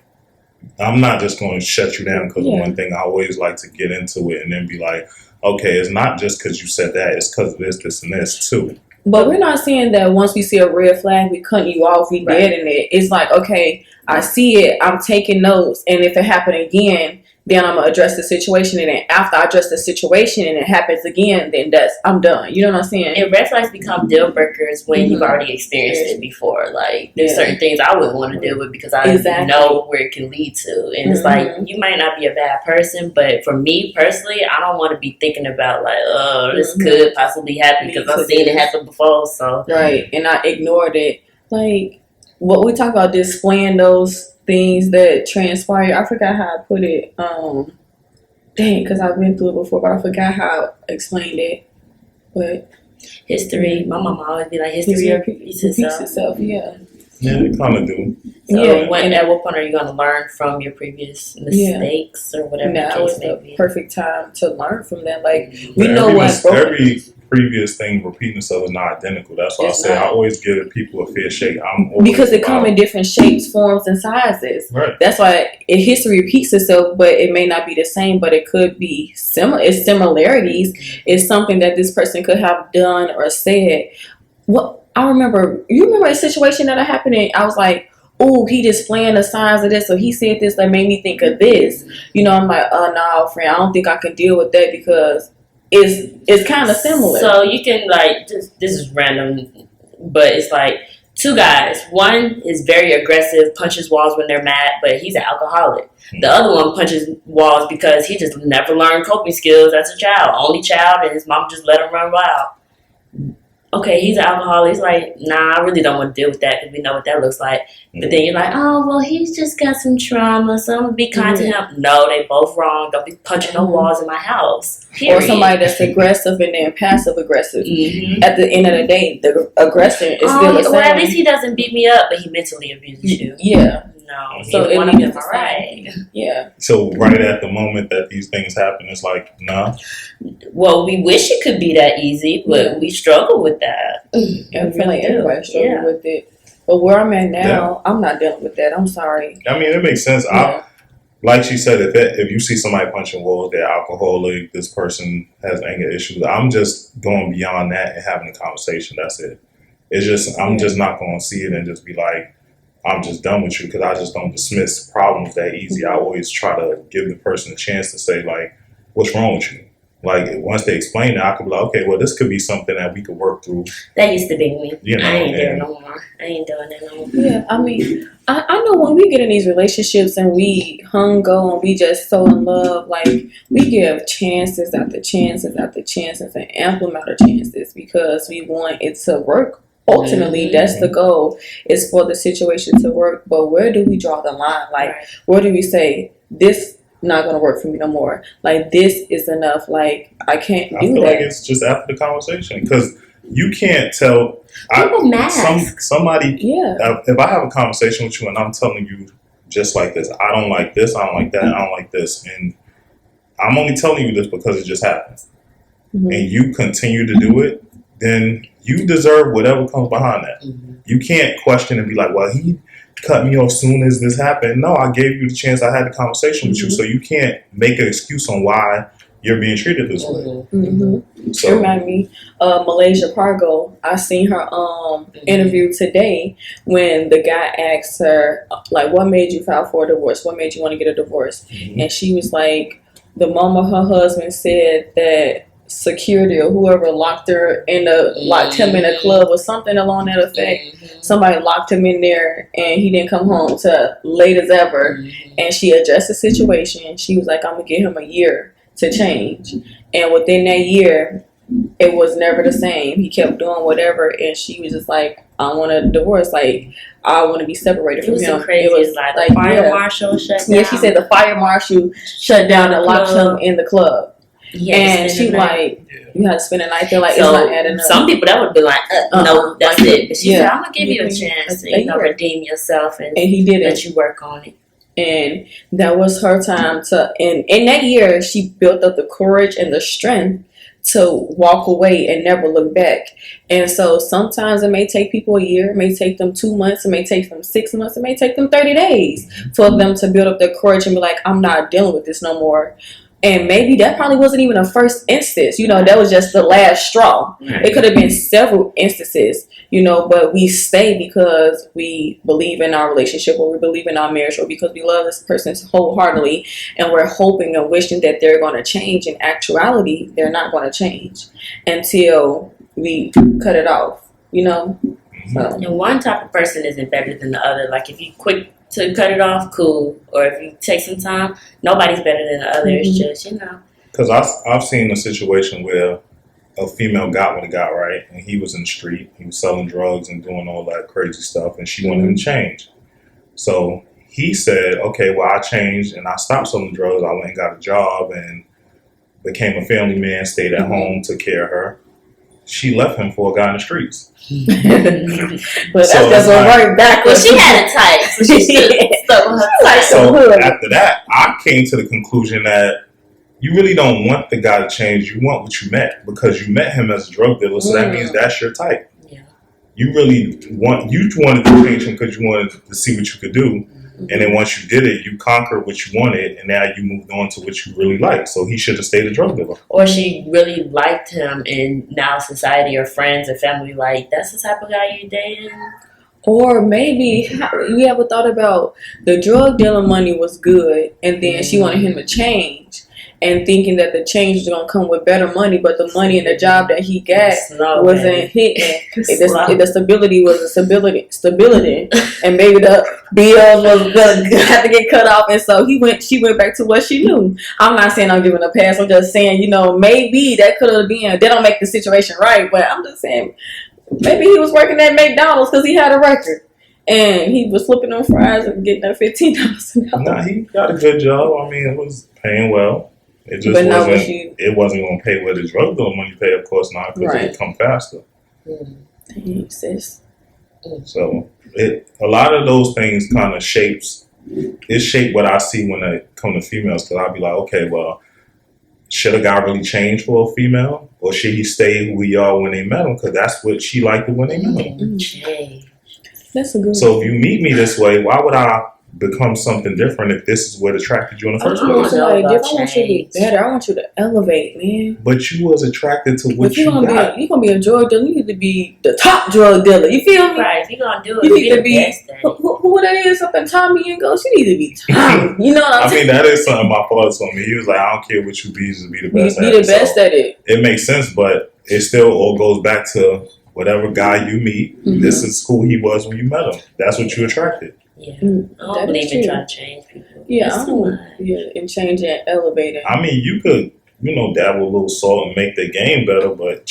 Speaker 5: I'm not just going to shut you down because
Speaker 3: Yeah.
Speaker 5: of one thing. I always like to get into it and then be like, okay, it's not just because you said that. It's because of this, this, and this too.
Speaker 3: but we're not saying that once we see a red flag, we cut you off, we
Speaker 4: Right.
Speaker 3: dead in it. It's like, okay, I see it, I'm taking notes, and if it happen again, then I'm gonna address the situation, and then after I address the situation and it happens again, then I'm done. You know what I'm saying?
Speaker 4: And red flags become deal breakers when you've
Speaker 3: Mhm.
Speaker 4: already experienced it before. Like, there's
Speaker 3: Yeah.
Speaker 4: certain things I wouldn't want to deal with because I
Speaker 3: Exactly.
Speaker 4: know where it can lead to. And it's like,
Speaker 3: Mhm.
Speaker 4: you might not be a bad person, but for me personally, I don't want to be thinking about, like, oh, this
Speaker 3: Mhm.
Speaker 4: could possibly happen because I've seen it happen before. So,
Speaker 3: Right, and I ignored it. Like what we talk about, displaying those things that transpire. I forgot how I put it. Dang, because I've been through it before, but I forgot how I explained it. But
Speaker 4: history, my mama always be like, history repeats itself.
Speaker 3: Yeah,
Speaker 5: Yeah, they kind of do.
Speaker 4: So
Speaker 3: Yeah.
Speaker 4: at what point are you going to learn from your previous mistakes or whatever
Speaker 3: now
Speaker 4: the case
Speaker 3: is
Speaker 4: may
Speaker 3: the
Speaker 4: be?
Speaker 3: perfect time to learn from them. Like we
Speaker 5: But
Speaker 3: know what's
Speaker 5: every previous thing repeating itself is not identical. That's why
Speaker 3: It's
Speaker 5: I say
Speaker 3: not.
Speaker 5: I always give people a fair shake. I'm always
Speaker 3: because it come
Speaker 5: about-
Speaker 3: in different shapes, forms, and sizes.
Speaker 5: right.
Speaker 3: That's why history repeats itself, but it may not be the same, but it could be similar. It's similarities. It's something that this person could have done or said. What I remember, you remember a situation that happened, and I was like, "Oh, he displaying the signs of this, so he said this that made me think of this." You know, I'm like, "Oh no, friend, I don't think I can deal with that because it's kind of similar."
Speaker 4: So you can like just this is random, but it's like two guys. One is very aggressive, punches walls when they're mad, but he's an alcoholic. The other one punches walls because he just never learned coping skills as a child. Only child, and his mom just let him run wild. Okay, he's an alcoholic. He's like, nah, I really don't want to deal with that because we know what that looks like. But then you're like, oh, well, he's just got some trauma, so I'm going to be kind to him. No, they both wrong. Don't be punching no walls in my house.
Speaker 3: or
Speaker 4: Period.
Speaker 3: somebody that's aggressive and then passive aggressive.
Speaker 4: Mhm.
Speaker 3: At the end of the day, the aggressor is still the same.
Speaker 4: Well, at least he doesn't beat me up, but he mentally abuses you.
Speaker 3: Yeah,
Speaker 4: No,
Speaker 3: So
Speaker 4: so
Speaker 3: it
Speaker 4: one of them
Speaker 3: means
Speaker 4: are
Speaker 3: the
Speaker 4: right.
Speaker 3: yeah.
Speaker 5: So right at the moment that these things happen, it's like, nah.
Speaker 4: Well, we wish it could be that easy, but
Speaker 3: Yeah.
Speaker 4: we struggle with that.
Speaker 3: I feel like
Speaker 4: really do.
Speaker 3: everybody struggle
Speaker 4: Yeah.
Speaker 3: with it. But where I'm at now, I'm not dealing with that. I'm sorry.
Speaker 5: I mean, it makes sense.
Speaker 3: Yeah.
Speaker 5: Like she said, if you see somebody punching walls, they're alcoholic, this person has anger issues, I'm just going beyond that and having a conversation. That's it. It's just, I'm just not going to see it and just be like, I'm just done with you because I just don't dismiss problems that easy. I always try to give the person a chance to say, like, what's wrong with you? Like, once they explain it, I could be like, okay, well, this could be something that we could work through.
Speaker 4: That used to be me.
Speaker 5: You know,
Speaker 4: I ain't there
Speaker 5: and-
Speaker 4: no more. I ain't doing that no more.
Speaker 3: Yeah, I mean, I know when we get in these relationships and we go and we just so in love, like we give chances after chances after chances and ample amount of chances because we want it to work ultimately that's the goal, is for the situation to work. But where do we draw the line? Like, where do we say this not gonna work for me no more? Like, this is enough. Like, I can't do
Speaker 5: I feel
Speaker 3: that.
Speaker 5: like it's just after the conversation, because you can't tell.
Speaker 4: People mask.
Speaker 5: Somebody.
Speaker 3: Yeah.
Speaker 5: If I have a conversation with you and I'm telling you just like this, I don't like this, I don't like that, I don't like this, and I'm only telling you this because it just happened, and you continue to do it, then you deserve whatever comes behind that. You can't question and be like, well, he cut me off soon as this happened. No, I gave you the chance. I had the conversation with you, so you can't make an excuse on why you're being treated this way.
Speaker 3: It
Speaker 5: So
Speaker 3: reminded me of Malaysia Pargo. I seen her interview today when the guy asked her, like, what made you file for a divorce? What made you want to get a divorce? And she was like, the moment her husband said that security or whoever locked him in a club or something along that effect. Somebody locked him in there and he didn't come home till late as ever. And she addressed the situation. She was like, I'm gonna give him a year to change. And within that year, it was never the same. He kept doing whatever, and she was just like, I want a divorce. Like, I want to be separated from him.
Speaker 4: Crazy.
Speaker 3: It was
Speaker 4: like the fire marshal shut down.
Speaker 3: Yeah, she said the fire marshal shut down and locked him in the club. And she like, you had to spend a night there. Like,
Speaker 4: so
Speaker 3: it's not adding up.
Speaker 4: Some people that would be like, no, that's
Speaker 3: like,
Speaker 4: it. But she
Speaker 3: yeah.
Speaker 4: said, I'm gonna give you a chance to redeem yourself and
Speaker 3: he did
Speaker 4: let
Speaker 3: it.
Speaker 4: you work on it.
Speaker 3: And that was her time to. And in that year, she built up the courage and the strength to walk away and never look back. And so sometimes it may take people a year, it may take them 2 months, it may take them 6 months, it may take them 30 days for them to build up their courage and be like, I'm not dealing with this no more. And maybe that probably wasn't even a first instance, that was just the last straw. It could have been several instances, but we stay because we believe in our relationship, or we believe in our marriage, or because we love this person wholeheartedly, and we're hoping and wishing that they're going to change. In actuality, they're not going to change until we cut it off, So.
Speaker 4: And one type of person isn't better than the other. Like, if you quick to cut it off, cool. Or if you take some time, nobody's better than the other. It's just,
Speaker 5: because I've seen a situation where a female got with a guy, right? And he was in the street. He was selling drugs and doing all that crazy stuff. And she wanted him to change. So he said, okay, well, I changed and I stopped selling drugs. I went and got a job and became a family man, stayed at home, took care of her. She left him for a guy in the streets.
Speaker 3: But that's just right back.
Speaker 4: Well, she had it tight. So she stuck with her.
Speaker 5: So after that, I came to the conclusion that you really don't want the guy to change. You want what you met, because you met him as a drug dealer. So that means that's your type.
Speaker 4: Yeah.
Speaker 5: You wanted to change him because you wanted to see what you could do. And then once you did it, you conquered what you wanted, and now you moved on to what you really like. So he should have stayed a drug dealer.
Speaker 4: Or she really liked him, and now society or friends or family like, that's the type of guy you're dating.
Speaker 3: Or maybe you ever thought about the drug dealer money was good, and then she wanted him to change, and thinking that the change was going to come with better money, but the money and the job that he got wasn't hitting. The stability was a stability, and maybe the bills was going to have to get cut off, and so she went back to what she knew. I'm not saying I'm giving a pass. I'm just saying, maybe that could have been. They don't make the situation right, but I'm just saying maybe he was working at McDonald's because he had a record. And he was flipping on fries and getting that $15 an hour.
Speaker 5: Nah, he got a good job. I mean, it was paying well. It just it wasn't going to pay what the drug dealer money pay, of course not, because it would come faster.
Speaker 3: Dang, sis.
Speaker 5: So a lot of those things kind of shape what I see when it come to females, because I'll be like, okay, well, should a guy really change for a female, or should he stay who he are when they met him? Because that's what she liked when they met him.
Speaker 3: That's a good.
Speaker 5: So if you meet me this way, why would I become something different if this is what attracted you in the first place?
Speaker 3: I want you to be better. I want you to elevate, man.
Speaker 5: But you was attracted to what you got.
Speaker 3: You're gonna be a drug dealer. You need to be the top drug dealer. You feel me?
Speaker 4: Right. If you're gonna do it,
Speaker 3: you need to be who that is up in Tommy and Ghost. You need to be Tommy. You know what I'm saying?
Speaker 5: I mean, that is something my father told me. He was like, I don't care what you be, just be the best.
Speaker 3: Be the best at it.
Speaker 5: It makes sense, but it still all goes back to whatever guy you meet. This is who he was when you met him. That's what you attracted.
Speaker 4: Yeah. I don't believe in trying to change people.
Speaker 3: Yeah, and change and elevate it.
Speaker 5: I mean, you could, dabble a little salt and make the game better, but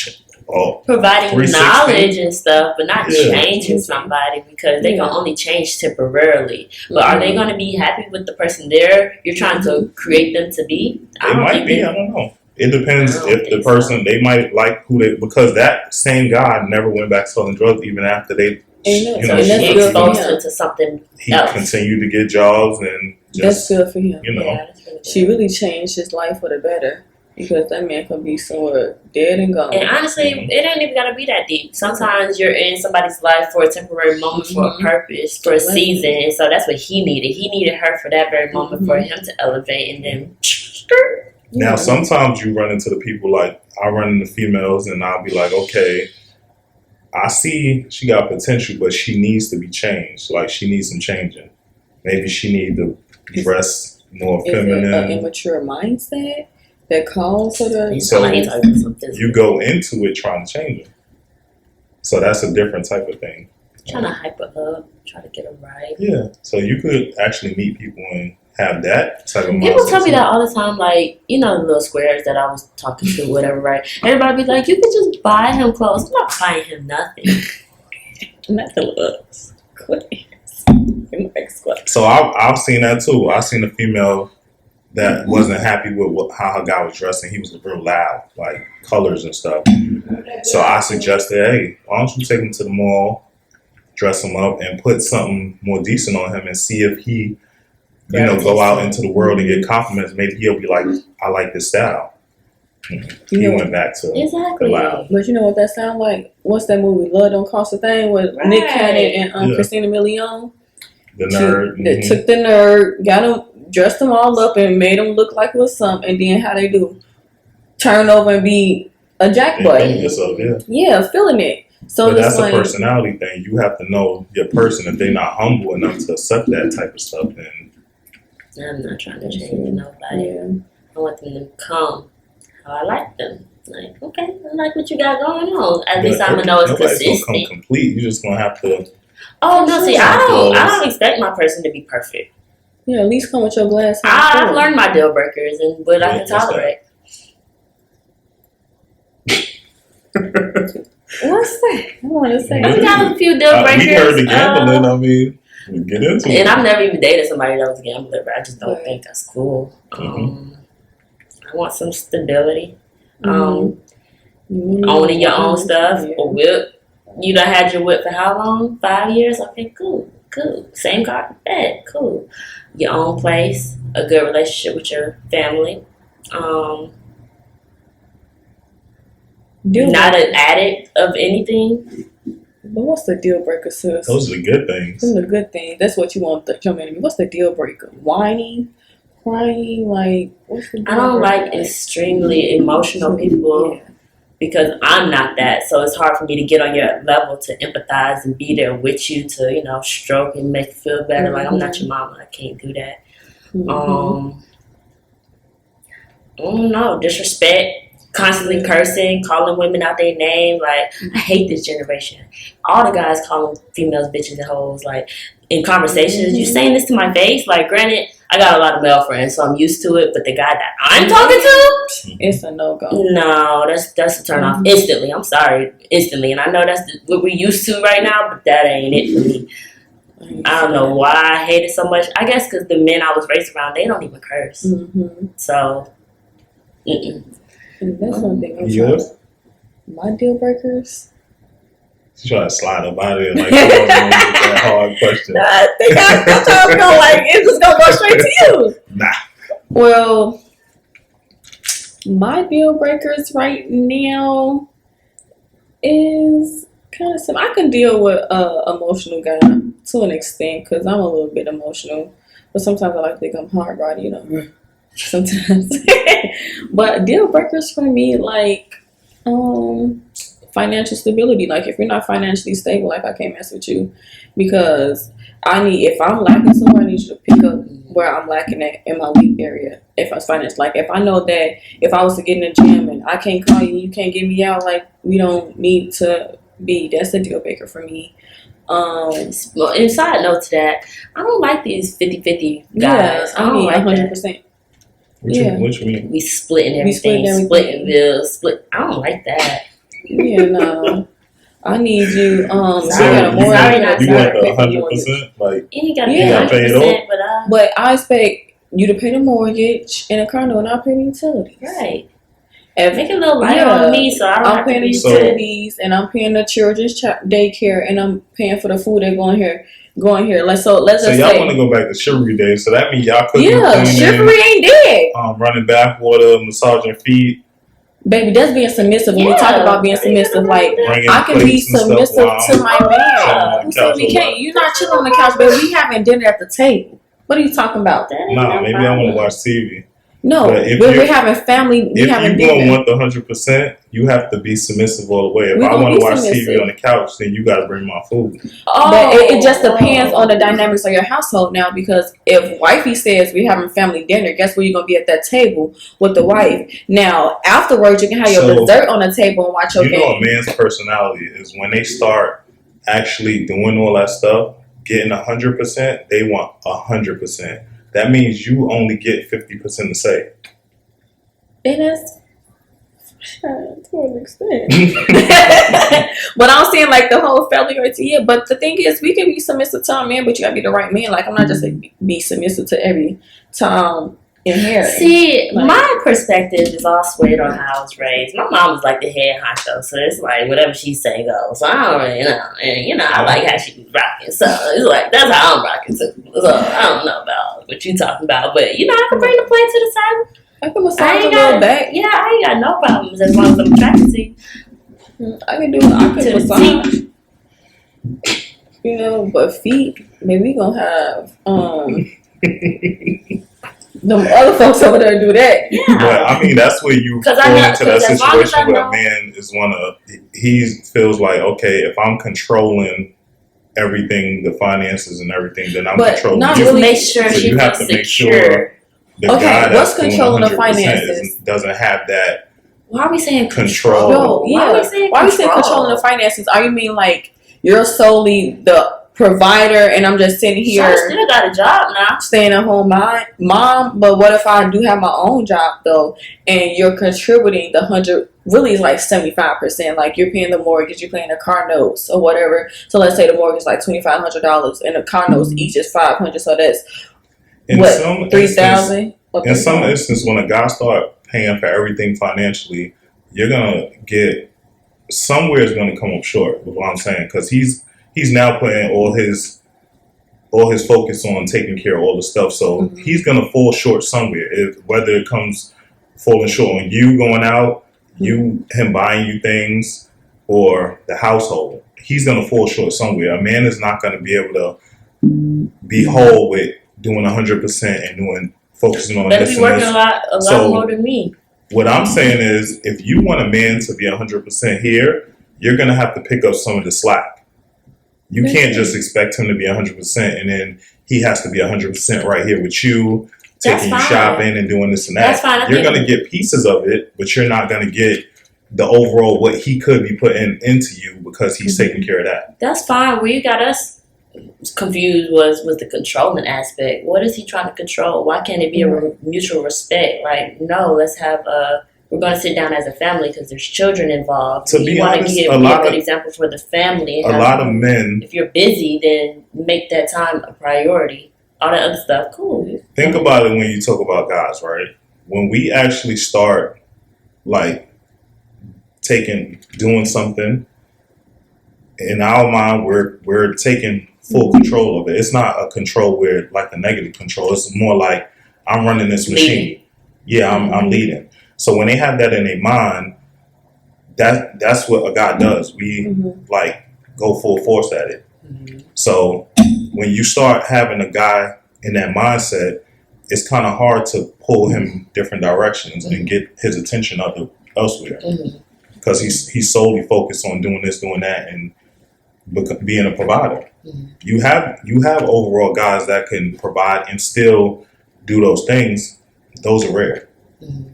Speaker 4: providing
Speaker 5: 360.
Speaker 4: knowledge and stuff, but not
Speaker 5: Yeah.
Speaker 4: changing somebody because they
Speaker 3: Yeah.
Speaker 4: can only change temporarily. But are they going to be happy with the person you're trying to create them to be?
Speaker 5: They might be. I don't know. It depends
Speaker 4: I don't
Speaker 5: if the
Speaker 4: think so.
Speaker 5: person they might like who they because that same guy never went back selling drugs even after they
Speaker 3: And
Speaker 5: you
Speaker 3: that's,
Speaker 5: know
Speaker 3: and that's
Speaker 4: She
Speaker 3: good for
Speaker 4: exposed
Speaker 3: him.
Speaker 4: her to something
Speaker 5: he
Speaker 4: else.
Speaker 5: continued to get jobs and
Speaker 3: That's
Speaker 5: just
Speaker 3: good for him.
Speaker 5: you know
Speaker 4: Yeah, that's really good.
Speaker 3: She really changed his life for the better because that man could be somewhere dead and gone.
Speaker 4: And honestly, it ain't even gotta be that deep. Sometimes you're in somebody's life for a temporary moment, for a
Speaker 3: Mhm.
Speaker 4: purpose, for a season, and so that's what he needed. He needed her for that very moment for him to elevate, and then
Speaker 5: now sometimes you run into the people like I run into females and I'll be like, okay, I see she got potential, but she needs to be changed. Like she needs some changing. Maybe she need to dress more
Speaker 3: Is it an
Speaker 5: feminine.
Speaker 3: immature mindset that calls for the?
Speaker 4: it's somebody talking about something.
Speaker 5: You go into it trying to change it. So that's a different type of thing.
Speaker 4: Trying to hype her up, try to get her right.
Speaker 5: Yeah. So you could actually meet people and have that type of mindset.
Speaker 4: People tell me that all the time, like, you know, the little squares that I was talking to, whatever, right? Everybody be like, you could just buy him clothes. I'm not buying him nothing.
Speaker 3: Not the looks.
Speaker 5: So I've seen that too. I've seen a female that wasn't happy with how her guy was dressing. He was real loud, like colors and stuff. So I suggested, hey, why don't you take him to the mall, dress him up, and put something more decent on him and see if he, go out into the world and get compliments. Maybe he'll be like, I like this style. He went back to
Speaker 4: Exactly.
Speaker 5: the loud.
Speaker 3: But you know what that sound like? What's that movie? Love Don't Cost a Thing with
Speaker 4: Right.
Speaker 3: Nick Cannon and
Speaker 5: Yeah.
Speaker 3: Christina Milian.
Speaker 5: The nerd.
Speaker 3: They
Speaker 5: mhm.
Speaker 3: took the nerd, got him, dressed him all up, and made him look like it was something. And then how they do? Turn over and be a jack
Speaker 5: And feeling
Speaker 3: boy.
Speaker 5: yourself, yeah.
Speaker 3: Yeah, feeling it. So
Speaker 5: But
Speaker 3: it's
Speaker 5: that's
Speaker 3: like,
Speaker 5: a personality thing. You have to know your person. If they're not humble enough to accept that type of stuff, then
Speaker 4: I'm not trying to change nobody.
Speaker 3: yeah.
Speaker 4: I want them to come how I like them. Like, okay, I like what you got going on. At least I'm gonna know it's
Speaker 5: nobody's gonna
Speaker 4: consistent.
Speaker 5: come complete. You're just gonna have to.
Speaker 4: Oh no, see, I
Speaker 5: Clothes.
Speaker 4: don't expect my person to be perfect.
Speaker 3: Yeah, at least come with your glass half
Speaker 4: I've
Speaker 3: full.
Speaker 4: learned my deal breakers and what I can
Speaker 5: What's that?
Speaker 4: tolerate.
Speaker 3: What's that? I want to say.
Speaker 4: I got a few deal breakers.
Speaker 5: We heard the gambling. I mean, we get into it.
Speaker 4: And I've never even dated somebody that was a gambler, but I just don't
Speaker 3: Right.
Speaker 4: think that's cool.
Speaker 5: Mhm.
Speaker 4: I want some stability.
Speaker 3: Mhm.
Speaker 4: Owning your own stuff.
Speaker 3: Yeah.
Speaker 4: A whip. You done had your whip for how long? 5 years? Okay, cool. Same car, bed, cool. Your own place, a good relationship with your family.
Speaker 3: Deal
Speaker 4: Not
Speaker 3: breaker.
Speaker 4: an addict of anything.
Speaker 3: But what's the deal breaker, sis?
Speaker 5: Those are the good things.
Speaker 3: Those are the good things. That's what you want to come in. What's the deal breaker? Whining, crying, like what's the deal
Speaker 4: I don't
Speaker 3: breaker?
Speaker 4: like extremely emotional people.
Speaker 3: Yeah.
Speaker 4: Because I'm not that, so it's hard for me to get on your level to empathize and be there with you to, stroke and make you feel better. Like I'm not your mama, I can't do that.
Speaker 3: Mhm.
Speaker 4: I don't know, disrespect, constantly cursing, calling women out their name. Like I hate this generation. All the guys calling females bitches and hoes. Like in conversations, you saying this to my face. Like granted, I got a lot of male friends, so I'm used to it. But the guy that I'm talking to.
Speaker 3: It's a no go.
Speaker 4: No, that's a turn off instantly. I'm sorry, instantly, and I know that's what we're used to right now, but that ain't it for me. I don't know why I hate it so much. I guess because the men I was raised around, they don't even curse.
Speaker 3: Mm-hmm.
Speaker 4: So, mm-mm.
Speaker 3: And that's one thing. I'm
Speaker 5: Yours?
Speaker 3: My deal breakers.
Speaker 5: She try to slide up out of there like you don't know that hard question.
Speaker 3: I think I'm gonna like it's just gonna go straight to you.
Speaker 5: Nah.
Speaker 3: Well, my deal breakers right now is kind of simple. I can deal with emotional guy to an extent because I'm a little bit emotional, but sometimes I like to think I'm hard body, sometimes. But deal breakers for me, like financial stability. Like if you're not financially stable, like I can't mess with you because if I'm lacking somewhere, I need you to pick up where I'm lacking at in my weak area. If I finance, like if I know that if I was to get in the gym and I can't call you, you can't get me out, like we don't need to be. That's a deal breaker for me.
Speaker 4: Well, and side note to that, I don't like these 50-50 guys. I don't like that.
Speaker 3: 100%.
Speaker 5: What you mean?
Speaker 4: We splitting
Speaker 3: We splitting
Speaker 4: everything,
Speaker 3: everything.
Speaker 4: splitting bills, split. I don't like that.
Speaker 3: Yeah, no. I need you.
Speaker 5: So
Speaker 3: So you got a
Speaker 5: you
Speaker 3: mortgage.
Speaker 4: Sorry,
Speaker 5: want
Speaker 4: not
Speaker 5: you
Speaker 4: sorry.
Speaker 5: want the 100%? Like
Speaker 4: You ain't gotta
Speaker 3: Yeah.
Speaker 4: pay
Speaker 3: You
Speaker 5: gotta pay it
Speaker 4: 100%, but
Speaker 3: But I expect you to pay the mortgage and the car note, and I'll pay the utilities.
Speaker 4: right.
Speaker 3: If,
Speaker 4: Make it a little lighter
Speaker 3: Yeah.
Speaker 4: on me, so I don't
Speaker 3: I'm
Speaker 4: have to
Speaker 3: paying the
Speaker 4: be
Speaker 5: So-
Speaker 3: utilities, and I'm paying the children's daycare, and I'm paying for the food they're going here. Let's
Speaker 5: So
Speaker 3: just
Speaker 5: y'all
Speaker 3: say,
Speaker 5: want to go back to chivalry days? So that means y'all cooking,
Speaker 3: yeah,
Speaker 5: cleaning,
Speaker 3: chivalry ain't dead,
Speaker 5: running bath water, massaging feet,
Speaker 3: baby. That's being submissive. When we talk about being submissive, like
Speaker 5: bringing
Speaker 3: I can be
Speaker 5: plates and stuff
Speaker 3: submissive
Speaker 5: while
Speaker 3: to my
Speaker 5: chilling
Speaker 3: man.
Speaker 5: on
Speaker 3: Who
Speaker 5: the
Speaker 3: said
Speaker 5: couch
Speaker 3: we
Speaker 5: or
Speaker 3: can't?
Speaker 5: what?
Speaker 3: You're not chilling on the couch, baby. We having dinner at the table. What are you talking about?
Speaker 4: That ain't
Speaker 5: Nah,
Speaker 4: no
Speaker 5: maybe I
Speaker 4: problem.
Speaker 5: want to watch TV.
Speaker 3: No,
Speaker 5: But if
Speaker 3: we're
Speaker 5: you-
Speaker 3: having family. We
Speaker 5: If
Speaker 3: having
Speaker 5: you gonna
Speaker 3: dinner.
Speaker 5: want the 100%, you have to be submissive all the way. If
Speaker 3: We
Speaker 5: I
Speaker 3: gonna
Speaker 5: want to
Speaker 3: be
Speaker 5: watch
Speaker 3: submissive.
Speaker 5: TV on the couch, then you got to bring my food.
Speaker 3: But it just depends on the dynamics of your household now. Because if wifey says we're having family dinner, guess where you're gonna be at that table with the wife. Now afterwards, you can have your
Speaker 5: So,
Speaker 3: dessert on the table and watch your
Speaker 5: You know, a
Speaker 3: game.
Speaker 5: man's personality is when they start actually doing all that stuff, getting 100%, they want 100%. That means you only get 50% to say.
Speaker 3: And that's to an extent. But I'm saying like the whole family yeah. But the thing is, we can be submissive to our man, but you gotta be the right man. Like I'm not just like, be submissive to every Tom and Harry.
Speaker 4: See,
Speaker 3: Like-
Speaker 4: my perspective is all swayed on how I was raised. My mom was like the head honcho, so it's like whatever she say goes. So I don't really know, and I like how she was rocking. So it's like that's how I'm rocking too. So I don't know about what you talking about, but I can bring the plate to the side.
Speaker 3: I can
Speaker 4: I
Speaker 3: massage a
Speaker 4: ain't
Speaker 3: little
Speaker 4: got
Speaker 3: back.
Speaker 4: Yeah, I ain't got no problems as long as I'm attracted to you.
Speaker 3: I can
Speaker 4: To the
Speaker 3: massage. You know, but feet, maybe we gonna have them other folks over there do that.
Speaker 5: But I mean, that's where you
Speaker 4: 'Cause
Speaker 5: fall
Speaker 4: I know-
Speaker 5: into that
Speaker 4: 'cause as long as
Speaker 5: situation
Speaker 4: I
Speaker 5: where
Speaker 4: know-
Speaker 5: a man is he feels like, okay, if I'm controlling everything, the finances and everything, then I'm
Speaker 3: But
Speaker 5: controlling
Speaker 3: not
Speaker 5: you.
Speaker 4: Just
Speaker 3: really-
Speaker 4: make sure
Speaker 5: So
Speaker 4: she
Speaker 5: you have
Speaker 4: feels
Speaker 5: to make
Speaker 4: secure.
Speaker 5: sure the
Speaker 3: Okay,
Speaker 5: guy
Speaker 3: what's
Speaker 5: that's doing
Speaker 3: controlling the
Speaker 5: 100%
Speaker 3: finances?
Speaker 5: doesn't have that.
Speaker 4: Why are we saying
Speaker 5: Control.
Speaker 3: Yo,
Speaker 4: Why are
Speaker 3: yeah.
Speaker 4: we saying
Speaker 3: Why are we saying
Speaker 4: control?
Speaker 3: controlling the finances? Are you mean like you're solely the provider and I'm just sitting
Speaker 4: She
Speaker 3: here
Speaker 4: still got a job now.
Speaker 3: staying at home mom? But what if I do have my own job though, and you're contributing the 100? Really, is like 75%. Like you're paying the mortgage, you're paying the car notes or whatever. So let's say the mortgage is like $2,500 and the car notes each is $500. So that's
Speaker 5: In
Speaker 3: what,
Speaker 5: some
Speaker 3: 3,000.
Speaker 5: In some instance, when a guy start paying for everything financially, you're gonna get somewhere is gonna come up short. With what I'm saying, because he's now putting all his focus on taking care of all the stuff, so he's gonna fall short somewhere. Whether it comes falling short on you going out, him buying you things, or the household, he's gonna fall short somewhere. A man is not gonna be able to be whole with doing 100% and focusing on
Speaker 4: Better
Speaker 5: this
Speaker 4: be
Speaker 5: and
Speaker 4: working
Speaker 5: this.
Speaker 4: a lot
Speaker 5: So-
Speaker 4: more than me.
Speaker 5: What I'm saying is, if you want a man to be 100% here, you're gonna have to pick up some of the slack. You can't just expect him to be 100% and then he has to be 100% right here with you,
Speaker 4: That's
Speaker 5: taking you
Speaker 4: fine.
Speaker 5: shopping and doing this and that.
Speaker 4: That's fine. I
Speaker 5: You're
Speaker 4: think-
Speaker 5: gonna get pieces of it, but you're not gonna get the overall what he could be putting into you because he's taking care of that.
Speaker 4: That's fine. Where you got us confused was the controlling aspect. What is he trying to control? Why can't it be a mutual respect? Like, no, let's have we're going to sit down as a family because there's children involved.
Speaker 5: To be
Speaker 4: you want to
Speaker 5: honest,
Speaker 4: be
Speaker 5: a
Speaker 4: a
Speaker 5: lot
Speaker 4: good
Speaker 5: of-
Speaker 4: example for the family.
Speaker 5: A lot of men
Speaker 4: If you're busy, then make that time a priority. All that other stuff, cool.
Speaker 5: think about it when you talk about guys, right? When we actually start like doing something in our mind, we're taking full control of it. It's not a control where like the negative control. It's more like I'm running this machine. Yeah, I'm leading. So when they have that in their mind, that's what a guy does. We like go full force at it. So when you start having a guy in that mindset, it's kind of hard to pull him different directions and get his attention elsewhere because he's solely focused on doing this, doing that, and being a provider. You have overall guys that can provide and still do those things. Those are rare.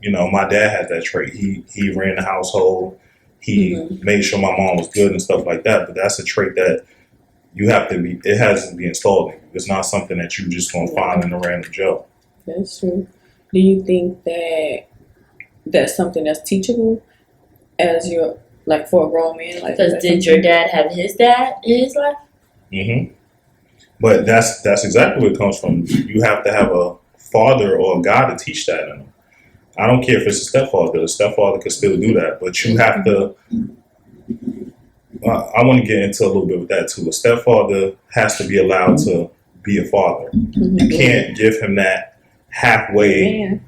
Speaker 5: You know, my dad had that trait. He ran the household. He made sure my mom was good and stuff like that. But that's a trait that it has to be installed in you. It's not something that you just gonna find in a random job.
Speaker 3: That's true. Do you think that that's something that's teachable as you're like for a grown man. Like,
Speaker 4: Because did your dad have his dad in his life?
Speaker 5: Mm-hmm. But that's exactly where it comes from. You have to have a father or a God to teach that in them. I don't care if it's a stepfather. The stepfather could still do that, but you have to. I want to get into a little bit with that too. A stepfather has to be allowed to be a father. You can't give him that halfway.
Speaker 3: Man.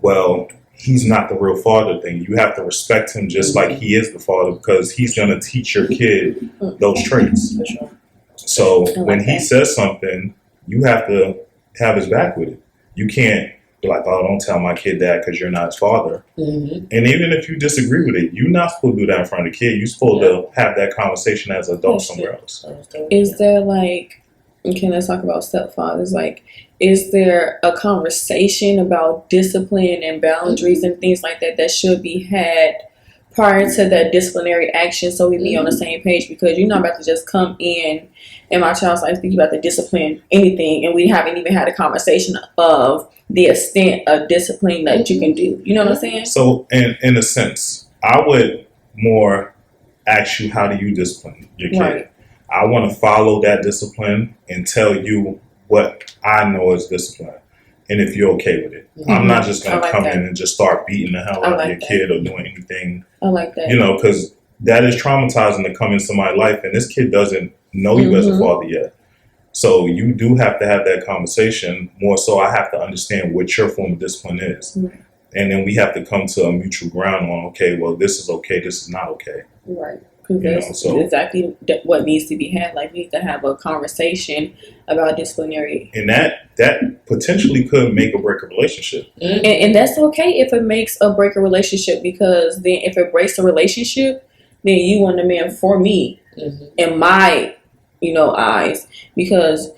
Speaker 5: Well, he's not the real father thing. You have to respect him just like he is the father, because he's going to teach your kid those traits.
Speaker 3: For sure.
Speaker 5: So
Speaker 3: like
Speaker 5: when he
Speaker 3: that.
Speaker 5: says something, you have to have his back with it. You can't be like, oh, don't tell my kid that because you're not his father.
Speaker 4: Mm-hmm.
Speaker 5: And even if you disagree with it, you're not supposed to do that in front of the kid. You're supposed to have that conversation as an adult somewhere else.
Speaker 3: Is there like, okay, let's talk about stepfathers. Like, is there a conversation about discipline and boundaries and things like that that should be had prior to that disciplinary action, so we be on the same page? Because you're not about to just come in and my child's like speaking about the discipline anything, and we haven't even had a conversation of the extent of discipline that you can do. You know what I'm saying?
Speaker 5: So in a sense, I would more ask you, how do you discipline your kid?
Speaker 3: Right.
Speaker 5: I want to follow that discipline and tell you what I know is discipline, and if you're okay with it. I'm not just going
Speaker 3: I
Speaker 5: to
Speaker 3: like
Speaker 5: come
Speaker 3: that.
Speaker 5: in and just start beating the hell
Speaker 3: I
Speaker 5: out of
Speaker 3: like
Speaker 5: your
Speaker 3: that.
Speaker 5: kid or doing anything,
Speaker 3: I like that.
Speaker 5: because that is traumatizing to come into my life, and this kid doesn't know you as a father yet. So you do have to have that conversation. More so, I have to understand what your form of discipline is.
Speaker 3: Right.
Speaker 5: And then we have to come to a mutual ground on, okay, well, this is okay, this is not okay.
Speaker 3: Right. Because
Speaker 5: You know,
Speaker 3: that's
Speaker 5: so-
Speaker 3: exactly what needs to be had. Like, we need to have a conversation about disciplinary.
Speaker 5: And that potentially could make or break a relationship.
Speaker 3: And that's okay if it makes or break a relationship, because then if it breaks a relationship, then you want the man for me in my, eyes. Because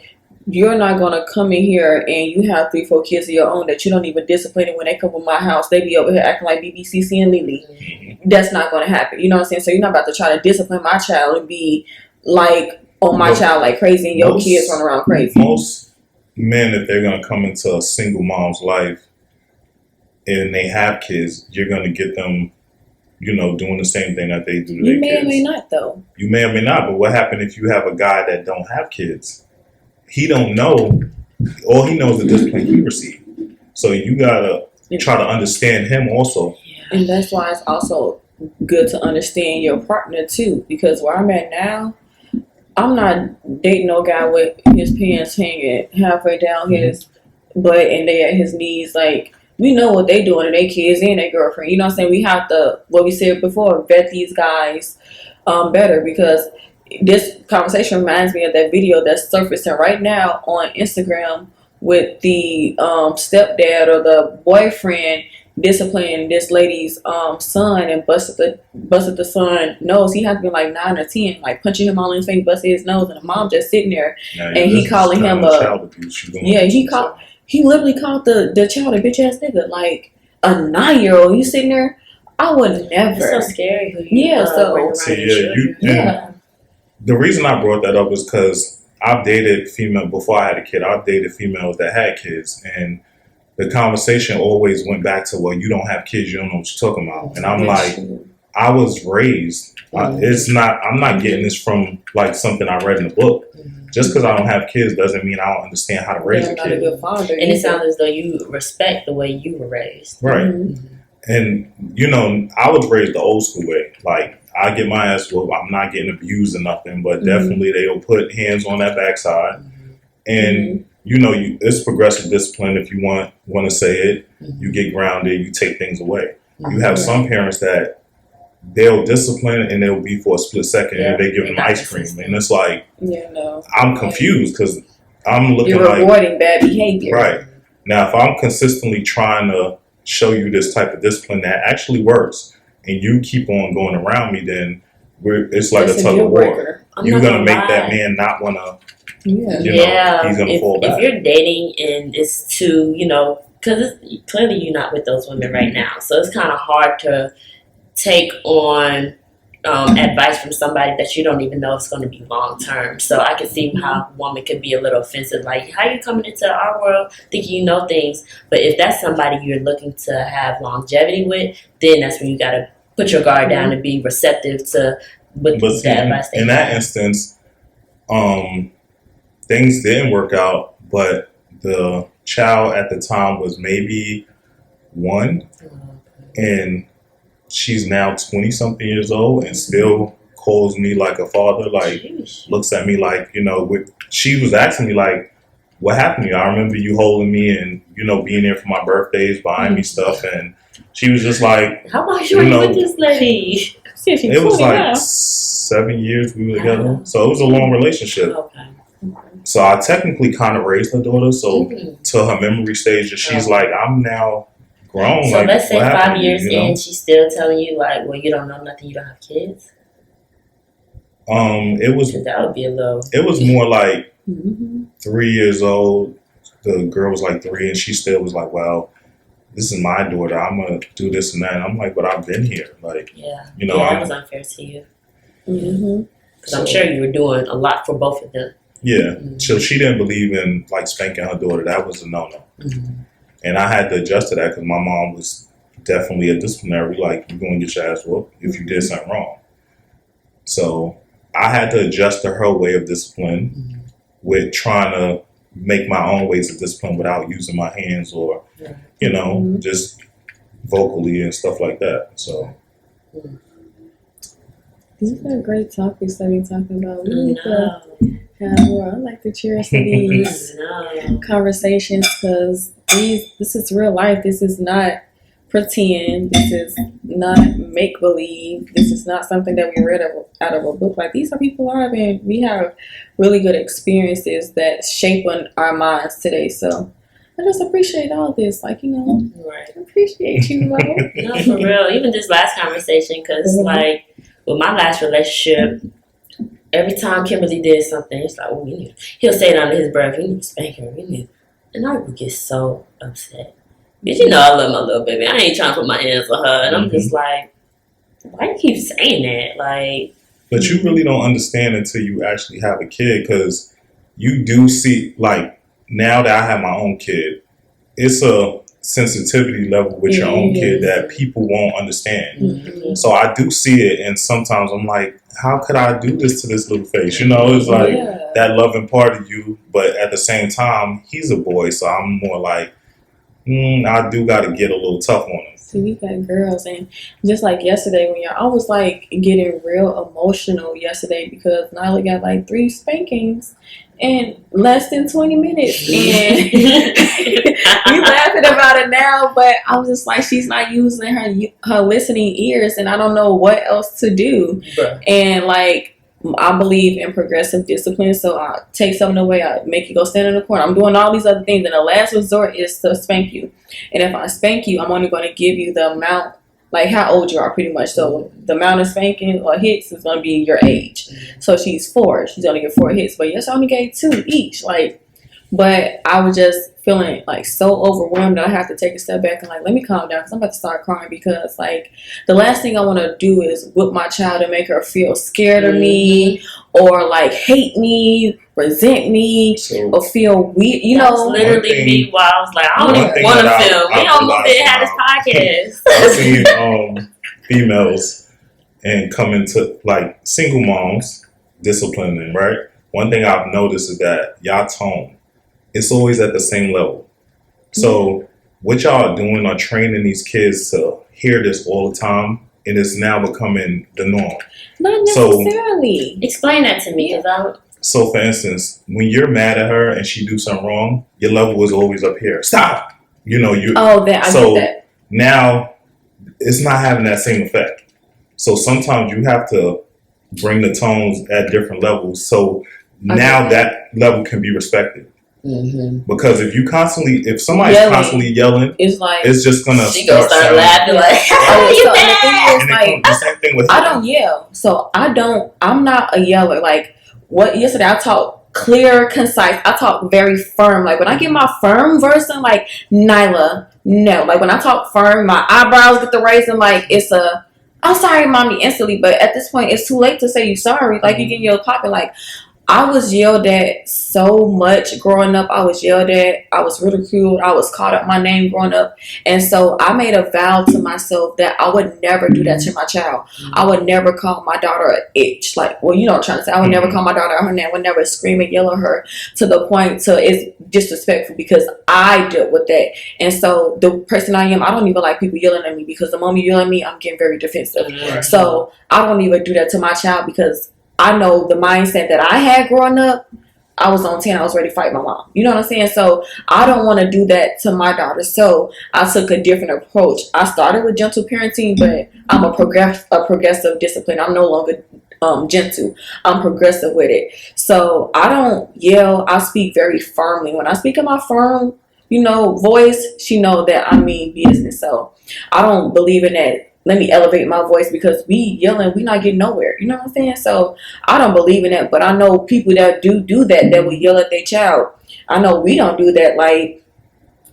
Speaker 3: you're not going to come in here and you have 3-4 kids of your own that you don't even discipline, and when they come to my house, they be over here acting like BBCC and Lily.
Speaker 5: Mm-hmm.
Speaker 3: That's not going to happen. You know what I'm saying? So you're not about to try to discipline my child and be like on my
Speaker 5: No.
Speaker 3: child like crazy, and your
Speaker 5: Most-
Speaker 3: kids run around crazy.
Speaker 5: Most men, if they're going to come into a single mom's life and they have kids, you're going to get them, doing the same thing that they do to their
Speaker 3: You may or
Speaker 5: kids.
Speaker 3: may not, though.
Speaker 5: You may or may not, but what happens if you have a guy that don't have kids? He don't know. All he knows is the discipline he received. So you gotta try to understand him also.
Speaker 3: And that's why it's also good to understand your partner too. Because where I'm at now, I'm not dating no guy with his pants hanging halfway down his butt and they at his knees. Like, we know what they doing to their kids and their girlfriend. You know what I'm saying? We have to, what we said before, vet these guys better, because this conversation reminds me of that video that's surfacing right now on Instagram with the stepdad or the boyfriend disciplining this lady's son and busted the son nose. He had to be like 9 or 10, like punching him all in his face, busted his nose, and the mom just sitting there.
Speaker 5: Now,
Speaker 3: And he
Speaker 5: this is
Speaker 3: calling him
Speaker 5: kinda
Speaker 3: a-
Speaker 5: child abuse.
Speaker 3: He literally called the child a bitch ass nigga, like a 9-year-old. You sitting there, I would never.
Speaker 4: It's so scary who you
Speaker 3: Yeah, so-
Speaker 4: bring around
Speaker 5: See,
Speaker 4: your
Speaker 5: yeah,
Speaker 4: children.
Speaker 3: Yeah.
Speaker 5: The reason I brought that up is because I've dated female before I had a kid. I've dated females that had kids, and the conversation always went back to, well, you don't have kids, you don't know what you're talking about. And I'm like, I was raised. I'm not getting this from like something I read in a book. Just because I don't have kids doesn't mean I don't understand how to raise
Speaker 3: Yeah,
Speaker 5: a
Speaker 3: I'm not a
Speaker 5: kid.
Speaker 3: good father.
Speaker 4: And it sounds as though you respect the way you were raised.
Speaker 5: Right.
Speaker 3: Mhm.
Speaker 5: And, I was raised the old school way. Like, I get my ass whooped. I'm not getting abused or nothing, but definitely they'll put hands on that backside. And, it's progressive discipline if you want to say it. You get grounded, you take things away. You have some parents that they'll discipline and they'll be for a split second and they give them ice cream. And it's like,
Speaker 3: Yeah, no.
Speaker 5: I'm confused because I'm looking
Speaker 3: You're
Speaker 5: like,
Speaker 3: rewarding bad behavior.
Speaker 5: right. Now, if I'm consistently trying to show you this type of discipline that actually works and you keep on going around me, then it's like
Speaker 3: That's
Speaker 5: a tug
Speaker 3: deal
Speaker 5: of war.
Speaker 3: breaker.
Speaker 4: I'm
Speaker 5: You're
Speaker 4: not
Speaker 5: going to make
Speaker 4: lie.
Speaker 5: that man not want to,
Speaker 3: Yeah.
Speaker 5: he's going to fall
Speaker 4: if
Speaker 5: back.
Speaker 4: you're dating and it's too, because clearly you're not with those women right now, so it's kind of hard to take on advice from somebody that you don't even know is going to be long term. So I can see how a woman could be a little offensive, like, how you coming into our world thinking you know things? But if that's somebody you're looking to have longevity with, then that's when you got to put your guard down and be receptive to what
Speaker 5: But see,
Speaker 4: that advice they
Speaker 5: in that
Speaker 4: have.
Speaker 5: instance, things didn't work out, but the child at the time was maybe 1, and she's now 20 something years old and still calls me like a father, like
Speaker 4: Sheesh.
Speaker 5: looks at me like, she was asking me like, what happened to you? I remember you holding me and, being there for my birthdays, buying me stuff. And she was just like,
Speaker 4: How long you been with this lady?
Speaker 1: See, she's
Speaker 5: it was
Speaker 1: 20
Speaker 5: like
Speaker 1: now.
Speaker 5: 7 years we were together. So it was a long relationship.
Speaker 4: Okay.
Speaker 5: So I technically kind of raised her daughter. So
Speaker 4: Mhm.
Speaker 5: to her memory stage, she's like, I'm now grown.
Speaker 4: So
Speaker 5: like,
Speaker 4: let's say
Speaker 5: what
Speaker 4: 5
Speaker 5: happened to you,
Speaker 4: years
Speaker 5: you know?
Speaker 4: in, she's still telling you like, well, you don't know nothing, you don't have kids.
Speaker 5: It was
Speaker 4: 'Cause that would be a little.
Speaker 5: more like
Speaker 1: Mhm.
Speaker 5: 3 years old. The girl was like 3, and she still was like, well, this is my daughter. I'm going to do this and that. And I'm like, but I've been here. Like,
Speaker 4: Yeah.
Speaker 5: you know,
Speaker 4: that
Speaker 5: I'm-
Speaker 4: was unfair to you.
Speaker 1: Mhm.
Speaker 4: Because I'm sure you were doing a lot for both of them.
Speaker 5: yeah.
Speaker 4: Mhm.
Speaker 5: So she didn't believe in like spanking her daughter. That was a no-no. And I had to adjust to that because my mom was definitely a disciplinary. Like, you're going to get your ass whooped if you did something wrong. So I had to adjust to her way of discipline with trying to make my own ways of discipline without using my hands or,
Speaker 1: Mhm.
Speaker 5: just vocally and stuff like that. So
Speaker 1: These are great topics that we're talking about. We need to
Speaker 4: No.
Speaker 1: have more. I like to cheers to these
Speaker 4: No.
Speaker 1: conversations because this is real life. This is not pretend. This is not make believe. This is not something that we read out of a book. Like, these are people live, and we have really good experiences that shape on our minds today. So I just appreciate all this. Like,
Speaker 4: Right.
Speaker 1: I appreciate you, Mo.
Speaker 4: No, for real. Even this last conversation, because
Speaker 1: Mhm.
Speaker 4: like with my last relationship, every time Kimberly did something, it's like, oh, he'll say it under his breath, we need to spank her, we need. And I would get so upset. Because I love my little baby. I ain't trying to put my hands on her. And I'm just like, why you keep saying that? Like,
Speaker 5: but you really don't understand until you actually have a kid, because you do see, like, now that I have my own kid, it's a sensitivity level with your own kid that people won't understand.
Speaker 4: mhm.
Speaker 5: So I do see it, and sometimes I'm like, how could I do this to this little face? It's like
Speaker 1: Yeah.
Speaker 5: that loving part of you, but at the same time, he's a boy, so I'm more like, I do got to get a little tough on him.
Speaker 1: See, we got girls, and just like yesterday I was like getting real emotional yesterday because Nyla got like 3 spankings in less than 20 minutes, and we laughing about it now, but I was just like, she's not using her listening ears, and I don't know what else to do.
Speaker 4: Bruh.
Speaker 1: And like, I believe in progressive discipline, so I take something away, I make you go stand in the corner. I'm doing all these other things, and the last resort is to spank you. And if I spank you, I'm only going to give you the amount, like how old you are, pretty much. So the amount of spanking or hits is going to be your age. So she's 4, she's going to get 4 hits, but yes, I only gave 2 each. Like, but I was just feeling like so overwhelmed that I have to take a step back and like, let me calm down because I'm about to start crying, because like the last thing I want to do is whip my child and make her feel scared of me or like hate me, resent me,
Speaker 5: So
Speaker 1: or feel weird.
Speaker 4: That's
Speaker 5: One
Speaker 4: literally
Speaker 5: thing-
Speaker 4: me while I was like, I
Speaker 5: one
Speaker 4: don't
Speaker 5: thing
Speaker 4: want to
Speaker 5: that
Speaker 4: film.
Speaker 5: I
Speaker 4: We almost didn't have
Speaker 5: realized
Speaker 4: this podcast.
Speaker 5: I've seen females and come into like single moms disciplining, right? One thing I've noticed is that y'all tone, it's always at the same level. So what y'all are doing are training these kids to hear this all the time, and it's now becoming the norm.
Speaker 1: Not
Speaker 5: So-
Speaker 1: necessarily.
Speaker 4: Explain that to me, because
Speaker 5: So for instance, when you're mad at her and she do something wrong, your level is always up here. Stop! You
Speaker 1: Oh, that I
Speaker 5: So-
Speaker 1: get that.
Speaker 5: now it's not having that same effect. So sometimes you have to bring the tones at different levels. So now
Speaker 1: Okay.
Speaker 5: that level can be respected.
Speaker 4: mm-hmm.
Speaker 5: Because if somebody's
Speaker 1: Yelling.
Speaker 5: constantly yelling,
Speaker 1: It's like,
Speaker 5: it's just gonna
Speaker 4: She gonna start
Speaker 5: sounding-
Speaker 4: laughing like,
Speaker 1: Oh,
Speaker 4: you
Speaker 1: so the
Speaker 4: mad?
Speaker 1: thing is,
Speaker 5: And it
Speaker 1: like,
Speaker 5: comes- the same thing with
Speaker 1: I
Speaker 5: hitting.
Speaker 1: don't yell. So I'm not a yeller. Like, what yesterday I talk clear, concise. I talk very firm. Like, when I get my firm version, like, Nyla, no. Like, when I talk firm, my eyebrows get the raising, like, I'm sorry, mommy, instantly. But at this point, it's too late to say you sorry. Like, you get your popping, like, I was yelled at so much growing up. I was yelled at. I was ridiculed. I was called up my name growing up. And so I made a vow to myself that I would never do that to my child. I would never call my daughter an itch. Like, well, you know what I'm trying to say. I would never call my daughter her name. I would never scream and yell at her to the point to it's disrespectful because I dealt with that. And so the person I am, I don't even like people yelling at me because the moment you yell at me, I'm getting very defensive.
Speaker 5: Right.
Speaker 1: So I don't even do that to my child because I know the mindset that I had growing up. I was on 10. I was ready to fight my mom. You know what I'm saying? So I don't want to do that to my daughter. So I took a different approach. I started with gentle parenting, but I'm a progressive discipline. I'm no longer gentle. I'm progressive with it. So I don't yell. I speak very firmly. When I speak in my firm, voice, she know that I mean business. So I don't believe in that. Let me elevate my voice because we yelling, we not getting nowhere. You know what I'm saying? So I don't believe in that, but I know people that do that will yell at their child. I know we don't do that. Like,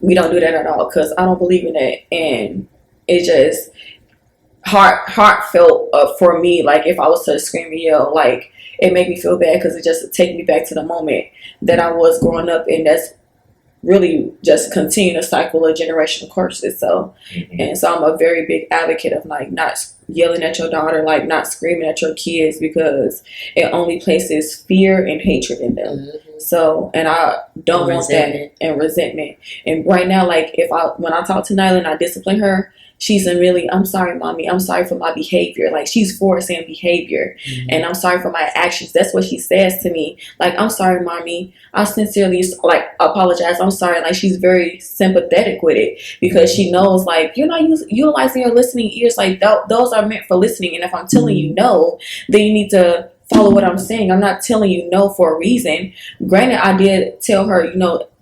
Speaker 1: we don't do that at all because I don't believe in that. And it's just heartfelt for me. Like, if I was to scream and yell, like, it made me feel bad because it just take me back to the moment that I was growing up, and that's really just continue the cycle of generational curses. So, and so I'm a very big advocate of like not yelling at your daughter, like not screaming at your kids because it only places fear and hatred in them. So, and I don't want that, and resentment. And right now, like when I talk to Nyla and I discipline her, she's really, I'm sorry, mommy. I'm sorry for my behavior. Like, she's forcing behavior. And I'm sorry for my actions. That's what she says to me. Like, I'm sorry, mommy. I sincerely, like, apologize. I'm sorry. Like, she's very sympathetic with it because she knows, like, you're not utilizing your listening ears. Like, those are meant for listening. And if I'm telling you no, then you need to follow what I'm saying. I'm not telling you no for a reason. Granted, I did tell her,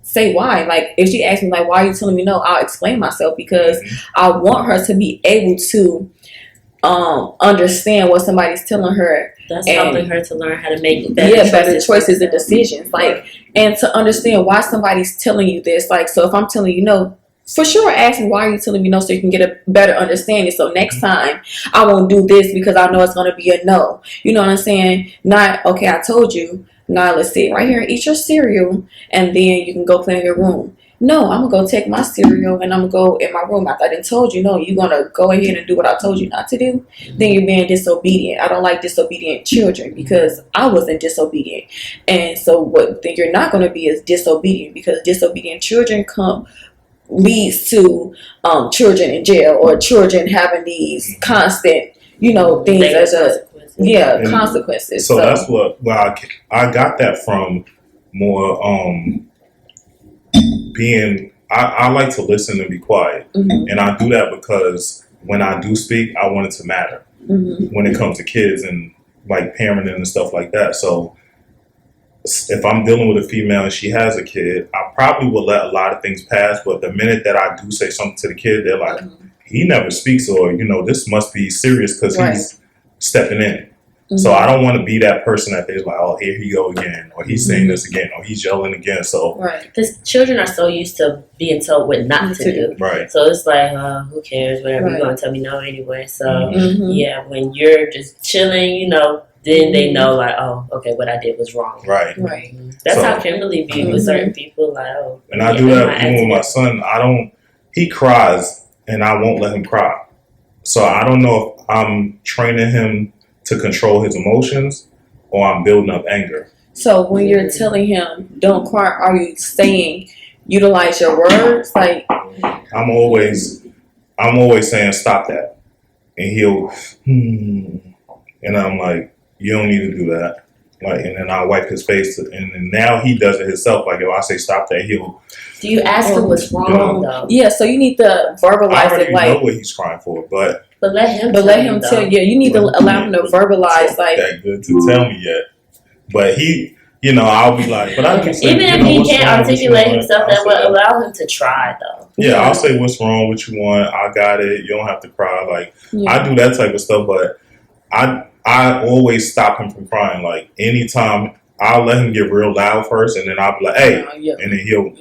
Speaker 1: say why. Like, if she asks me, like, why are you telling me no, I'll explain myself because I want her to be able to understand what somebody's telling her.
Speaker 4: That's helping her to learn how to make better
Speaker 1: choices and decisions. Like, and to understand why somebody's telling you this. Like, so if I'm telling you no, for sure ask me why are you telling me no so you can get a better understanding. So next time I won't do this because I know it's going to be a no. You know what I'm saying? Not, okay, I told you. Now let's sit right here and eat your cereal, and then you can go play in your room. No, I'm going to go take my cereal and I'm going to go in my room after I done told you. No, you're going to go ahead and do what I told you not to do. Then you're being disobedient. I don't like disobedient children because I wasn't disobedient. And so what then you're not going to be is disobedient because disobedient children leads to children in jail or children having these constant, things as a... Yeah, consequences.
Speaker 5: So that's what I got that from more being I like to listen and be quiet. And I do that because when I do speak, I want it to matter when it comes to kids and like parenting and stuff like that. So if I'm dealing with a female and she has a kid, I probably will let a lot of things pass, but the minute that I do say something to the kid, they're like, he never speaks, or this must be serious because he's stepping in. So I don't want to be that person that they're like, oh, here he go again, or he's saying this again, or he's yelling again. So
Speaker 4: because children are so used to being told what not to do.
Speaker 5: Right.
Speaker 4: So it's like, who cares? Whatever, you're going to tell me no anyway. So yeah, when you're just chilling, then they know like, oh, okay, what I did was wrong.
Speaker 5: Right.
Speaker 4: That's how Kimberly be with certain people. Like, oh.
Speaker 5: And I do that even with my son. He cries, and I won't let him cry. So I don't know if I'm training him to control his emotions or I'm building up anger.
Speaker 1: So when you're telling him don't cry, are you saying utilize your words? Like,
Speaker 5: I'm always saying stop that, and he'll and I'm like, you don't need to do that. Like, and then I wipe his face, and then now he does it himself. Like, if I say stop that, he'll.
Speaker 4: Do you ask him what's wrong though?
Speaker 1: Yeah, so you need to verbalize
Speaker 5: I already
Speaker 1: it. Like,
Speaker 5: know what he's crying for, but
Speaker 4: let him
Speaker 1: tell you. You need to allow him to verbalize. Like,
Speaker 5: that good to tell me yet, but he, I'll be like, but I can say,
Speaker 4: even if he can't articulate himself, that would allow him to try though.
Speaker 5: Yeah, I'll say what's wrong, what you want. I got it. You don't have to cry. Like, I do that type of stuff, but I always stop him from crying. Like, anytime, I'll let him get real loud first, and then I'll be like, hey. And then he'll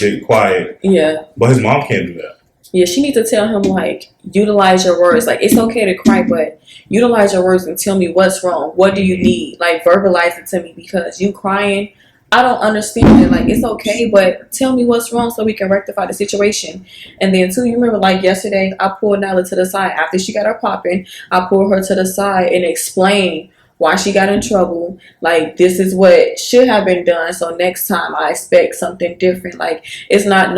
Speaker 5: get quiet.
Speaker 1: Yeah.
Speaker 5: But his mom can't do that.
Speaker 1: Yeah, she needs to tell him, like, utilize your words. Like, it's okay to cry, but utilize your words and tell me what's wrong. What do you need? Like, verbalize it to me, because you crying, I don't understand it. Like, it's okay, but tell me what's wrong so we can rectify the situation. And then, too, you remember, like, yesterday, I pulled Nyla to the side. After she got her popping, I pulled her to the side and explained why she got in trouble. Like, this is what should have been done, so next time I expect something different. Like, it's not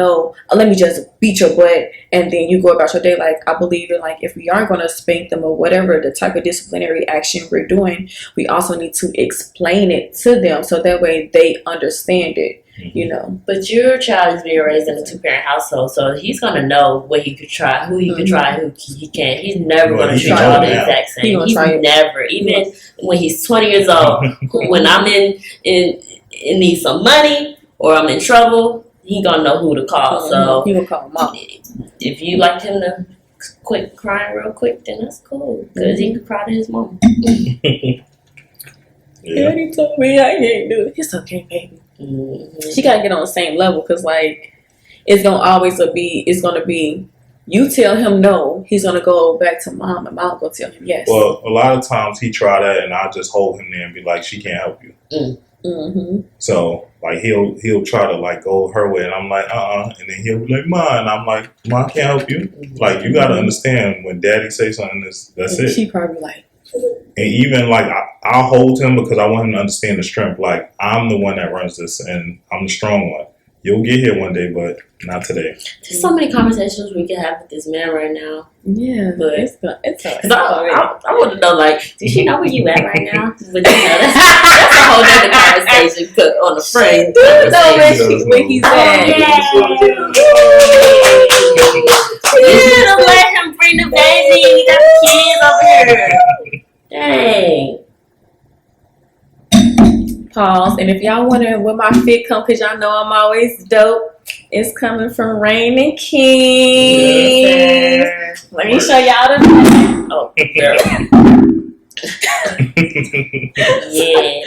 Speaker 1: let me just beat your butt and then you go about your day. Like, I believe in, like, if we are going to spank them or whatever the type of disciplinary action we're doing, we also need to explain it to them so that way they understand it, you know.
Speaker 4: But your child is being raised in a 2-parent household, so he's gonna know what he could try, who he could try, who he can't. He's never gonna treat y'all the exact same. He's never, even when he's 20 years old. When I'm in need some money or I'm in trouble, he gonna know who to call. So
Speaker 1: he will call mom.
Speaker 4: If you like him to quit crying real quick, then that's cool, because he can cry to his mom.
Speaker 5: Yeah.
Speaker 1: He told me I can't do it. It's okay, baby.
Speaker 4: Mm-hmm.
Speaker 1: She gotta get on the same level, because like it's gonna be you tell him no, he's gonna go back to mom, and mom gonna tell him yes.
Speaker 5: Well, a lot of times he try that, and I just hold him there and be like, "She can't help you."
Speaker 1: Mm-hmm.
Speaker 5: So like he'll try to like go her way, and I'm like, and then he'll be like, "Ma," and I'm like, "Ma, I can't help you." Like, you gotta understand, when Daddy say something, that's it.
Speaker 1: She probably like.
Speaker 5: And even like I'll hold him because I want him to understand the strength. Like, I'm the one that runs this, and I'm the strong one. You'll get here one day, but not today.
Speaker 4: There's so many conversations we can have with this man right now.
Speaker 1: Yeah,
Speaker 4: but
Speaker 1: it's hard.
Speaker 4: Cause I want to know, like, does she know where you at right now? But you know, that's a whole other conversation put on the frame.
Speaker 1: Do know where he's at.
Speaker 4: You should have let him bring the baby. We got the kids over here. Dang.
Speaker 1: Pause. And if y'all wondering where my fit come, because y'all know I'm always dope, it's coming from Rain and King.
Speaker 4: Yes,
Speaker 1: Let me show y'all the.
Speaker 4: oh, girl. Yeah.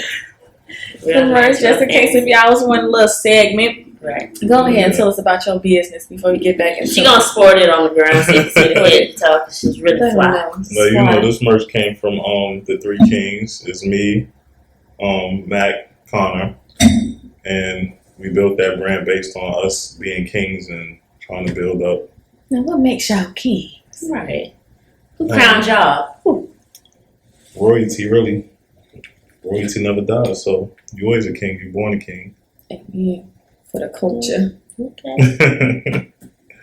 Speaker 1: The merch, just in case if y'all was wanting a little segment.
Speaker 4: Right.
Speaker 1: Go ahead and tell us about your business before we get back into
Speaker 4: She gonna sport it on the ground so you can see the head talk. She's really fly.
Speaker 5: No, you know, this merch came from the Three Kings. It's me, Mac, Connor, and we built that brand based on us being kings and trying to build up.
Speaker 1: Now, what makes y'all kings?
Speaker 4: Right. Who crowned y'all?
Speaker 5: Royalty, really. Royalty never dies, so you always a king. You're born a king.
Speaker 1: Yeah, for the culture.
Speaker 4: Okay.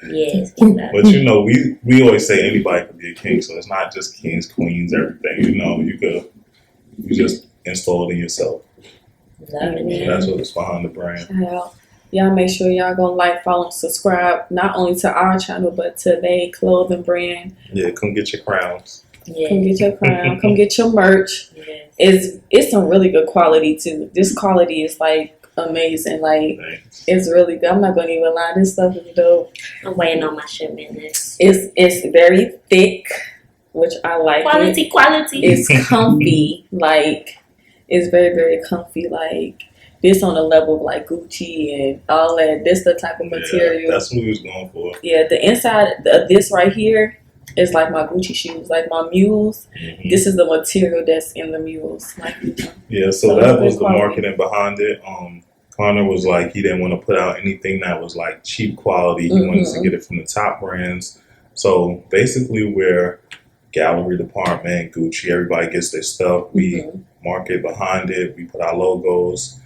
Speaker 4: Yes.
Speaker 5: But you know, we always say anybody could be a king, so it's not just kings, queens, everything. You know, you just install it in yourself. That's what it's behind the brand.
Speaker 1: Y'all make sure y'all go like, follow, and subscribe, not only to our channel, but to their clothing brand.
Speaker 5: Yeah, come get your crowns.
Speaker 4: Yeah.
Speaker 1: Come get your crown. Come get your merch.
Speaker 4: Yes.
Speaker 1: It's some really good quality too. This quality is like amazing. Like,
Speaker 5: Thanks.
Speaker 1: it's really good. I'm not gonna even lie. This stuff is dope.
Speaker 4: I'm waiting on my shipment next.
Speaker 1: It's very thick, which I like.
Speaker 4: Quality.
Speaker 1: It's comfy. Like, it's very, very comfy. Like, this on the level of like Gucci and all that. This the type of material.
Speaker 5: Yeah, that's what we was going for.
Speaker 1: Yeah, the inside of this right here is like my Gucci shoes, like my mules.
Speaker 5: Mm-hmm.
Speaker 1: This is the material that's in the mules. Like,
Speaker 5: yeah, so that was the marketing behind it. Connor was like, he didn't want to put out anything that was like cheap quality. He wanted to get it from the top brands. So basically, we're gallery department, Gucci, everybody gets their stuff. We market behind it. We put our logos.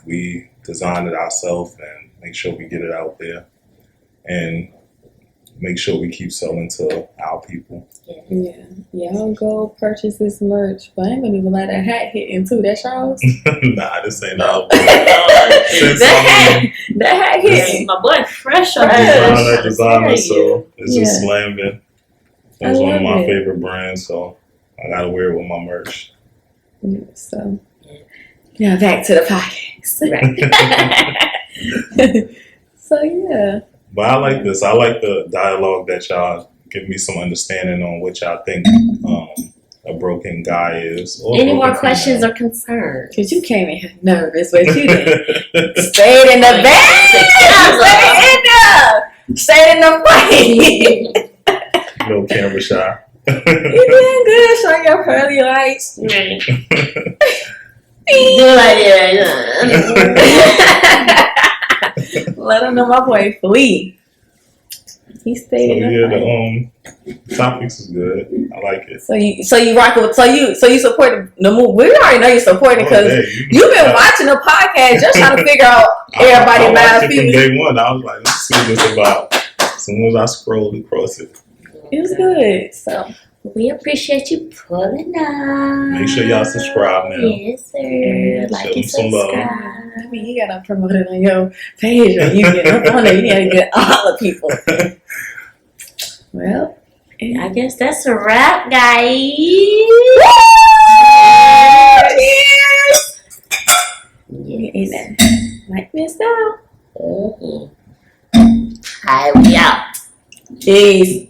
Speaker 5: We design it ourselves and make sure we get it out there and make sure we keep selling to our people.
Speaker 1: yeah, y'all go purchase this merch. But I ain't gonna even let that hat hit in too. That's y'all's.
Speaker 5: Nah, this ain't out.
Speaker 1: That hat hit.
Speaker 4: My boy, fresh.
Speaker 5: Designer, so it's just slamming. It was one of my favorite brands, so I gotta wear it with my merch.
Speaker 1: Yeah, so now back to the podcast.
Speaker 4: Right.
Speaker 1: So yeah.
Speaker 5: But I like this. I like the dialogue that y'all give me some understanding on what y'all think a broken guy is.
Speaker 4: Any more questions or concerns?
Speaker 1: Because you came in here nervous, but you didn't. Stayed in the bed. Stayed in there. Straight in the face.
Speaker 5: Little camera shy.
Speaker 1: You doing good. Show your pearly lights.
Speaker 4: Right. Do like that.
Speaker 1: Let them know my boy Flea. He
Speaker 5: So
Speaker 1: stayed in the
Speaker 5: yeah,
Speaker 1: fight.
Speaker 5: the topics is good. I like it.
Speaker 1: So you rock with you support the movie. We already know you support it because
Speaker 5: Oh,
Speaker 1: you've been watching the podcast just trying to figure out everybody
Speaker 5: I
Speaker 1: mad
Speaker 5: watched it from
Speaker 1: feelings.
Speaker 5: day one. I was like, let's see what this about. As soon as I scrolled across it,
Speaker 1: It was good. So
Speaker 4: We appreciate you pulling up.
Speaker 5: make sure y'all subscribe now.
Speaker 4: Yes, sir. Like
Speaker 5: Show
Speaker 4: and
Speaker 5: them some love.
Speaker 4: subscribe.
Speaker 1: I mean, you gotta promote it on your page, or you get up on it. You gotta get all the people. Well,
Speaker 4: I guess that's a wrap, guys.
Speaker 1: Yes. Might miss out.
Speaker 4: Mm-hmm. Hi, we out.
Speaker 1: Jeez.